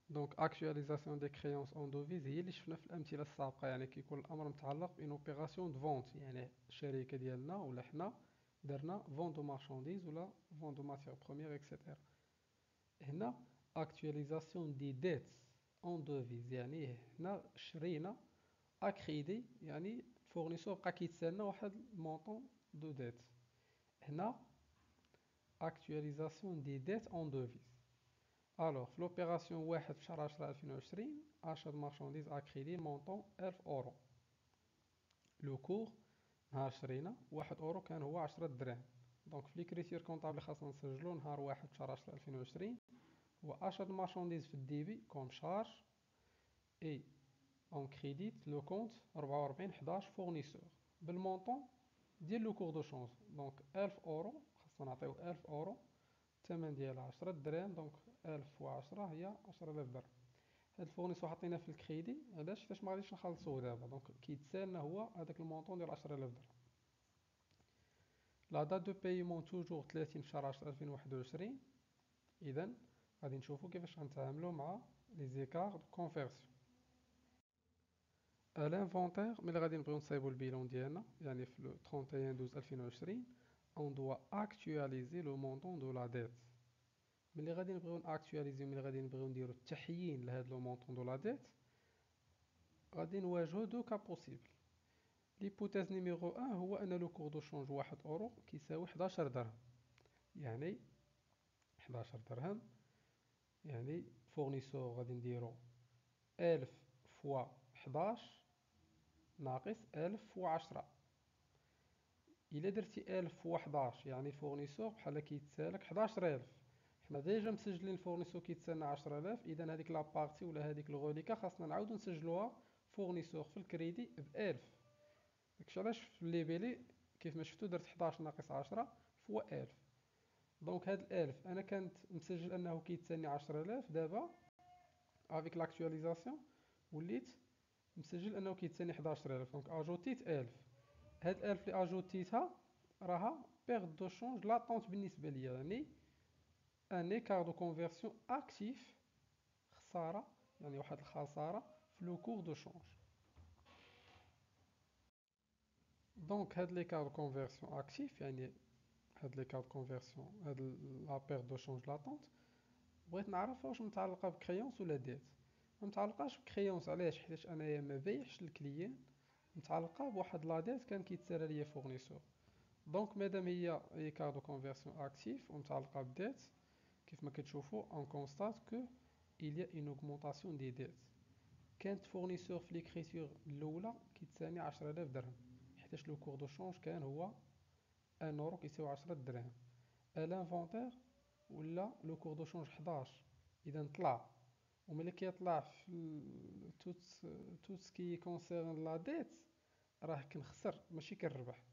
دونك actualisation des créances en devises هي اللي شفنا في الأمثلة السابقة. يعني كيكون الأمر متعلق بإن اوبيراسيون دو فونت يعني الشركة ديالنا ولا حنا درنا فون دو مارشانديز ولا فون دو ماتيير بروميير اكسيتيرا. هنا actualisation دي ديت en devises يعني هنا شرينا اكريدي يعني الفورنيسور بقى كيتسالنا واحد المونطون دو ديت. هنا actualisation دي ديت en devises. الوغ في لوبيراسيون واحد في شهر 10 2020 اشا دو مارشانديز ا كريدي مونطون 1000 اورو. لو كور نهار شرينا 1 اورو كان هو 10 دراهم. دونك في لي كريتير كونطابل اللي خاصنا نسجلو نهار 1 شهر 10 2020 هو اشا دو مارشانديز في الديبي كوم شارج اي اون كريديت لو كونت 44 11 فورنيسور بالمونطون ديال لو كور دو شونج. دونك 1000 اورو خاصنا نعطيو 1000 اورو الثمن ديالها 10 دراهم. دونك 1000 و 10 هي 10000 درهم. هاد الفورنيسور حطينا في الكريدي علاش فاش ما غاديش نخلصوه دابا دونك كيتسالنا هو هذاك المونطون ديال 10000 درهم. لا دات دو بايمون توجور 30 في شهر 10 2021. اذا غادي نشوفوا كيفاش غنتعاملوا مع لي زيكار دو كونفيرسيون. الانفونتير ملي غادي نبغيو نصايبوا البيلون ديالنا يعني في لو 31 12 2020 اون دوا اكtualiser لو مونطون دو لا ديت. ملي غادي نبغيو ناكtualiser ملي غادي نبغيو نديرو التحيين لهاد لو مونطون دو لا ديت غادي نواجهو دو كا بوسيبل. ليبوتيز نيميرو 1 هو ان لو كور دو شونج 1 اورو كيساوي 11 درهم، يعني 11 درهم يعني فورنيسور غادي نديرو 1000 فوا 11 ناقص 1000 فوا 10. الا درتي 1000 فوا 11 يعني الفورنيسور بحال كيتسالك 11000. حنا ديجا مسجلين الفورنيسور كيتسالنا 10000، اذا هذيك لابارتي ولا هذيك الغوليكا خاصنا نعاودو نسجلوها فورنيسور في الكريدي ب 1000. داكشي علاش في ليبيلي كيف ما شفتو درت 11 ناقص 10 فوا 1000. دونك هاد 1000 انا كانت مسجل انه كيتسالني 10000، دابا افيك لاكtualisation وليت مسجل انه كيتسالني 11000. دونك اجوتيت 1000. هاد 1000 اللي اجوتيتها راها بيرد دو شونج لاطونت بالنسبه ليا، يعني ان ايكار دو كونفيرسيون اكتيف، خساره يعني واحد الخساره في لو كور دو شونج. دونك هاد ليكار دو كونفيرسيون اكتيف يعني هاد ليكار دو كونفيرسيون هاد لا بيرد دو شونج لاطونت بغيت نعرف واش متعلقه بكريونس ولا ديت. ما متعلقاش بكريونس، علاش؟ حيتاش انايا ما بايعش للكليان، متعلقه بواحد لا ديت كان كيتسالى ليا فورنيسور. دونك مادام هي ايكار دو كونفيرسيون اكتيف ومتعلقه بديت، كيف ما كتشوفوا اون كونستات كو il y a une augmentation des dettes. كانت فورنيسور في ليكريتور الاولى كيتساني 10000 درهم حيتاش لو كور دو شونج كان هو 1 اورو كيساوي 10 دراهم. الانفونتير ولا لو كور دو شونج 11، اذا طلع. وملي كيطلع في توت سكي كونسيرن لا ديت راه كنخسر ماشي كنربح.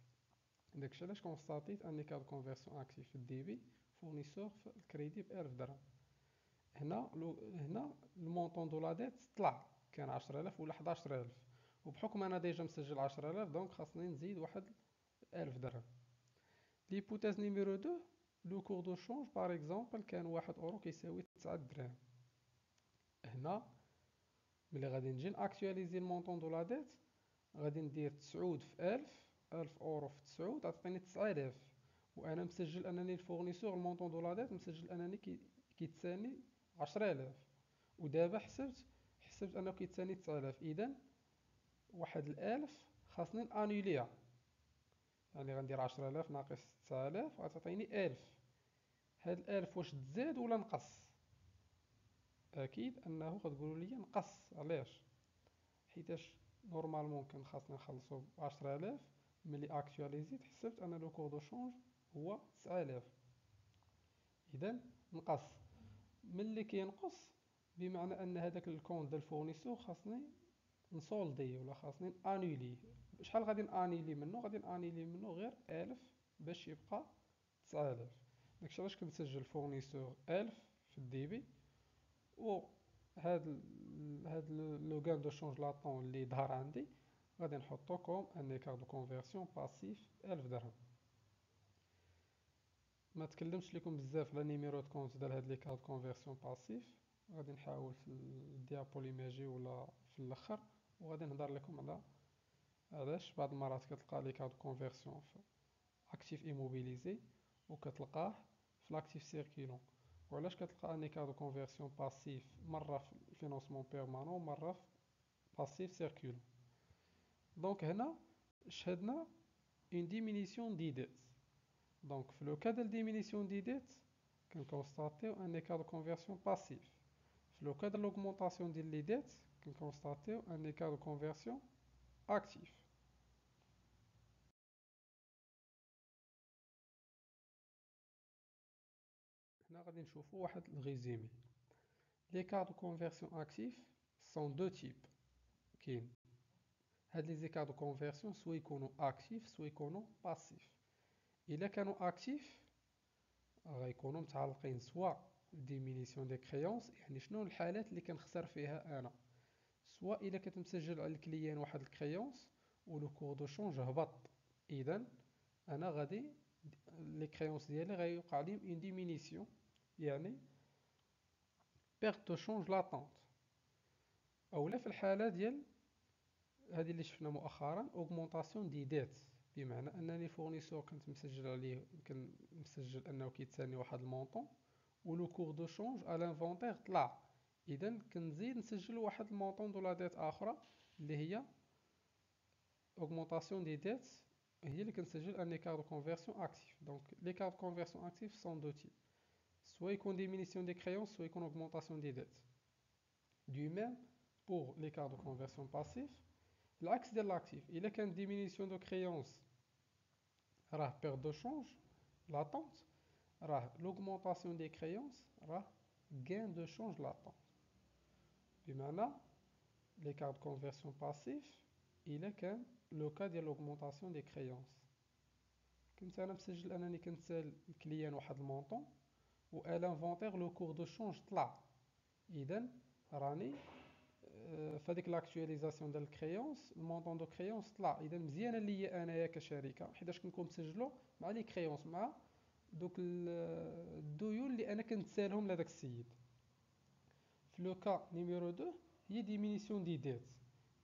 داكشي علاش كونستاتيت اني كاد كونفيرسيون اكتيف في الديبي فورنيسور في الكريدي ب 1000 درهم. هنا المونطون دو لا ديت طلع كان 10000 ولا 11000، وبحكم انا ديجا مسجل 10000 دونك خاصني نزيد واحد 1000 درهم. ليبوتيز نيميرو 2 لو كور دو شونج باغ اكزومبل كان 1 اورو كيساوي 9 دراهم. هنا ملي غادي نجي ناكtualiser المونطون دو لا ديت غادي ندير 9 في 1000، 1000 اورو في 9 تعطيني 9000، وانا مسجل انني الفورنيسور المونطون دو لا ديت مسجل انني كيتساني 10000، ودابا حسبت انه كيتساني 9000. اذا واحد 1000 خاصني نانيليها، يعني غندير 10000 ناقص 9000 غتعطيني 1000. هاد 1000 واش تزاد ولا نقص؟ اكيد انه غتقولوا لي نقص. علاش؟ حيتاش نورمالمون كان خاصنا نخلصو ب 10000، ملي اكtualiزيت حسبت ان لو كور دو شونج هو 9000، اذا نقص. ملي كينقص بمعنى ان هذاك الكونت ديال الفورنيسور خاصني نسولدي ولا خاصني انيلي. شحال غادي نانيلي منه؟ غادي نانيلي منه غير 1000 باش يبقى 9000. داكشي علاش كنسجل فورنيسور 1000 في الديبي، و هاد لو غان دو شونج لاطون اللي ظهر عندي غادي نحطو كوم ان ايكار دو كونفيرسيون باسيف 1000 درهم. ما تكلمتش لكم بزاف على نيميرو دو كونت ديال هاد ليكار دو كونفيرسيون باسيف، غادي نحاول في الديابو ليماجي ولا في الاخر، وغادي نهضر لكم على علاش بعض المرات كتلقى ليكار دو كونفيرسيون في اكتيف ايموبيليزي وكتلقاه في لاكتيف سيركيلون، وعلاش كتلقى ان ايكار دو كونفيرسيون باسيف مره في الفينونسمون بيرمانون مره في باسيف سيركيلون. دونك هنا شهدنا اون ديمينيسيون دي ديت. دونك في لو كا ديال ديمينيسيون دي ديت كنكونستاتيو ان ايكار دو كونفيرسيون باسيف. في لو كا ديال لوغمونطاسيون ديال لي ديت كنكونستاتيو ان ايكار دو كونفيرسيون اكتيف. هنا غادي نشوفوا واحد الريزومي. ليكار دو كونفيرسيون اكتيف سون دو تيب. كاين هاد لي زيكار دو كونفيرسيون سوا يكونوا اكتيف سوا يكونوا باسيف. الا كانوا اكتيف غيكونوا متعلقين سوا ديمينيسيون دي كريونس، يعني شنو الحالات اللي كنخسر فيها انا، سوا الا كنت مسجل على الكليان واحد الكريونس ولو كور دو شونج هبط، اذا انا غادي لي كريونس ديالي غيوقع ليهم اون ديمينيسيون، يعني بيرت دو شونج لاتونت. اولا في الحاله ديال هذه اللي شفنا مؤخرا اوغمونطاسيون دي ديت، بمعنى انني فورنيسور كنت مسجل عليه، كان مسجل انه كيتساني واحد المونطون، ولو كور دو شونج على لانفونتير طلع، اذا كنزيد نسجل واحد المونطون دو لا ديت اخرى اللي هي augmentation des dettes هي اللي كنسجل ان écart de conversion actif. Donc l'écart de conversion actif sont deux types, soit يكون diminution des créances, soit يكون augmentation des dettes. Du même pour l'écart de conversion passif، العكس ديال l'actif، الا كان diminution de créances راه perte de change latente، راه l'augmentation des créances راه gain de change latent. بمعنى l'écart de conversion passif الا كان لو كا ديال l'augmentation des créances، كنت انا مسجل انني كنسال الكليان واحد المونطون، و الانفونتير لو كور دو شونج طلع، اذا راني فهاديك لاكtualisation ديال الكريونس المونطون دو كريونس طلع، اذا مزيانه ليا انايا كشركه حيتاش كنكون مسجلو مع لي كريونس، مع دوك الديون اللي انا كنتسالهم لهداك السيد. في لو كا نيميرو 2 هي ديمينيسيون دي ديت،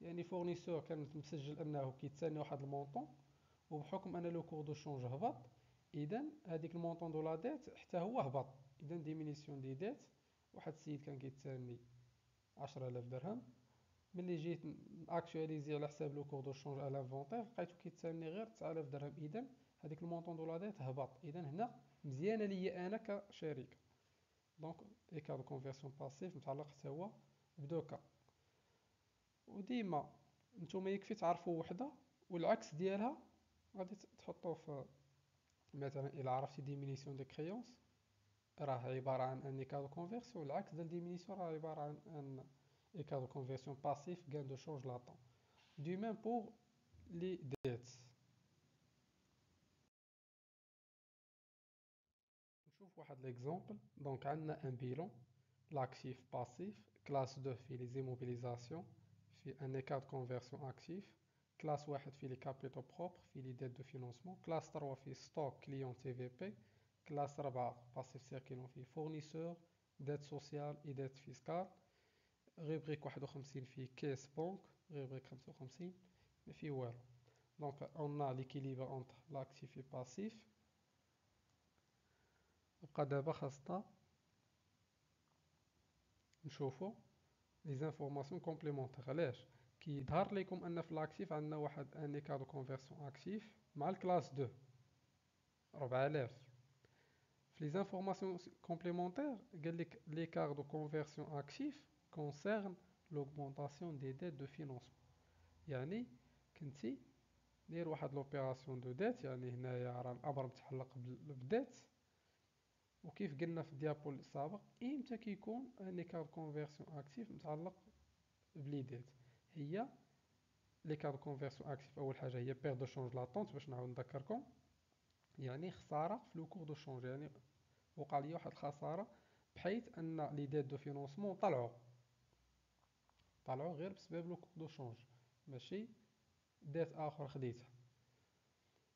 يعني فورنيسور كان مسجل انه كيتساني واحد المونطون، وبحكم ان لو كور دو شونج هبط، اذا هذيك المونطون دو لا ديت حتى هو هبط، اذا ديمينيسيون دي ديت. واحد السيد كان كيتساني 10000 درهم، ملي جيت اكtualiزي على حساب لو كور دو شونج على لانفونتير لقيتو كيتساني غير 9000 درهم، اذا هذيك المونطون دو لا ديت هبط، اذا هنا مزيانه ليا انا كشركه. دونك ايكار دو كونفيرسيون باسيف متعلق حتى هو بدوكا. وديما نتوما يكفي تعرفوا وحده والعكس ديالها غادي تحطوه في، مثلا الى عرفتي ديمينيسيون دي كريونس راه عباره عن ان ايكار دو كونفيرسيون، العكس ديال ديمينيسيون راه عباره عن ان ايكار دو كونفيرسيون باسيف غان دو شونج لاتون. دو ميم بور لي ديت. نشوف واحد ليكزامبل. دونك عندنا ان بيلون لاكتيف باسيف، كلاس 2 في لي زيموبيليزاسيون، في ان ايكار دو كونفيرسيون اكتيف، كلاس 1 في لي كابيتو بروبر في لي ديت دو فينانسمون، كلاس 3 في ستوك كليون تي في بي، كلاس 4 باسيف سيركيلون في فورنيسور، ديت سوسيال اي ديت فيسكال، غيبغيك 51 في كيس بونك، غيبغيك 55 ما في والو. دونك اون ا ليكيليبر اونتر لاكتيف اي باسيف. بقى دابا خاصنا نشوفو لي زانفورماسيون كومبليمونتير. علاش كيظهر لكم ان في لاكتيف عندنا واحد ان ايكار دو كونفيرسيون اكتيف مع الكلاس 2 4000. في لي زانفورماسيون كومبليمونتير قال لك ليكار دو كونفيرسيون اكتيف كونسيرن l'augmentation des dettes de financement، يعني كنتي دير واحد لوبيراسيون دو ديت، يعني هنايا راه الامر متعلق بالديت، وكيف قلنا في الديابول السابق امتى كيكون ان ايكار كونفيرسيون اكتيف متعلق بلي ديت. هي ليكار كونفيرسيون اكتيف اول حاجه هي بير دو شونج لاتونت، باش نعاود نذكركم، يعني خساره في لو كور دو شونج، يعني وقع لي واحد الخساره بحيث ان لي ديت دو فينونسمون طلعوا غير بسبب لو كور دو شونج، ماشي ديت اخر خديتها.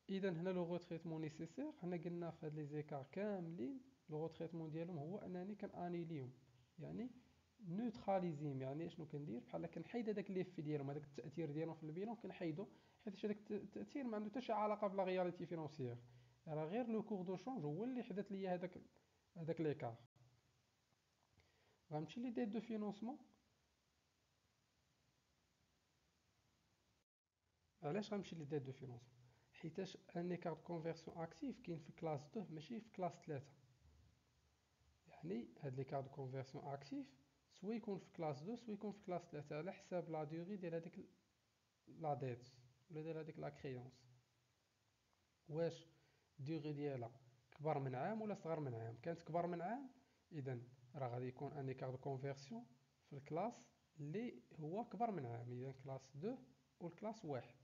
اذا هنا لو غوتريتمون نيسيسير، حنا قلنا في هاد لي زيكار كاملين لو غوتريتمون ديالهم هو انني كنانيليهم، يعني نوتراليزيم. يعني شنو كندير؟ بحال كنحيد هذاك ليفي ديالهم، هذاك التاثير ديالهم في البيلون كنحيدو، حيت هذاك التاثير ما عنده حتى شي علاقه بلا رياليتي فينونسيير، راه غير لو كور دو شونج هو اللي حدث ليا هذاك ليكار. غنمشي لي ديت دو فينونسمون. علاش غنمشي لي ديت دو فينونسمون؟ حيتاش ان ايكار دو كونفيرسيون اكتيف كاين في كلاس 2 ماشي في كلاس 3، يعني هاد ليكار دو كونفيرسيون اكتيف سوا يكون في كلاس 2 سوا يكون في كلاس 3 على حساب لا ديوري ديال هذيك لا ديت ولا ديال هذيك لا كريونس، واش الديوري ديالها كبر من عام ولا صغر من عام. كانت كبر من عام، اذا راه غادي يكون ان ايكار دو كونفيرسيون في الكلاس اللي هو كبر من عام، اذا كلاس 2 والكلاس 1.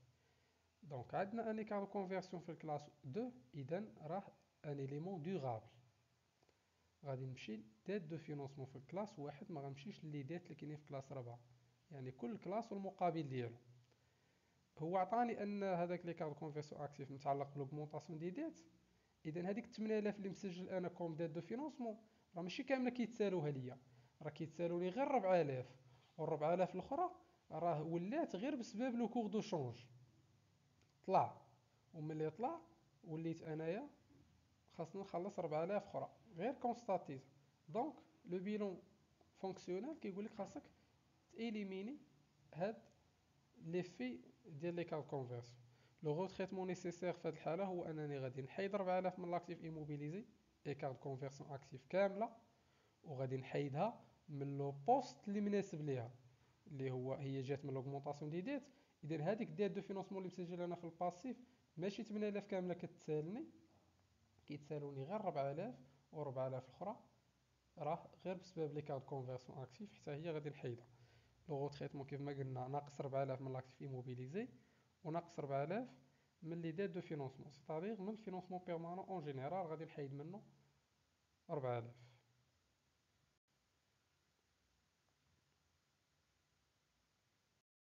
دونك عندنا ان ايكار دو كونفيرسيون في الكلاس 2، اذا راه ان اليمون دورابل. غادي نمشي ديت دو فينونسمون في الكلاس 1، ما غنمشيش لي ديت اللي كاينين في كلاس 4، يعني كل كلاس والمقابل ديالو. هو عطاني ان هذاك لي كارد كونفيرسيون اكتيف متعلق بلوغمونطاسيون دي ديت، اذا هذيك 8000 اللي مسجل انا كوم ديت دو فينونسمون راه ماشي كامله كيتسالوها ليا، راه كيتسالوا لي غير 4000، وال4000 الاخرى راه ولات غير بسبب لو كور دو شونج طلع، وملي طلع وليت انايا خاصني نخلص 4000 اخرى غير كونستاتيز. دونك لو بيلون فونكسيونال كيقول لك خاصك تإليميني هاد ليفي ديال لي كال كونفيرسيون. لو غوتريتمون نيسيسير في هاد الحاله هو انني غادي نحيد 4000 من لاكتيف ايموبيليزي اي كارد كونفيرسيون اكتيف كامله، وغادي نحيدها من لو بوست اللي مناسب ليها اللي هي جات من لوغمونطاسيون دي ديت. اذا هذيك ديت دو فينونسمون اللي مسجل انا في الباسيف ماشي 8000 كامله كتسالني، كيتسالوني غير 4000، و4000 الاخرى راه غير بسبب لي كارد كونفيرسيون اكتيف حتى هي غادي نحيدها. لو تريتمون كيف ما قلنا ناقص 4000 من لاكتيف ايموبيليزي، وناقص 4000 من لي ديت دو فينونسمون، سيتادير من الفينونسمون بيرمانون اون جينيرال غادي نحيد منه 4000.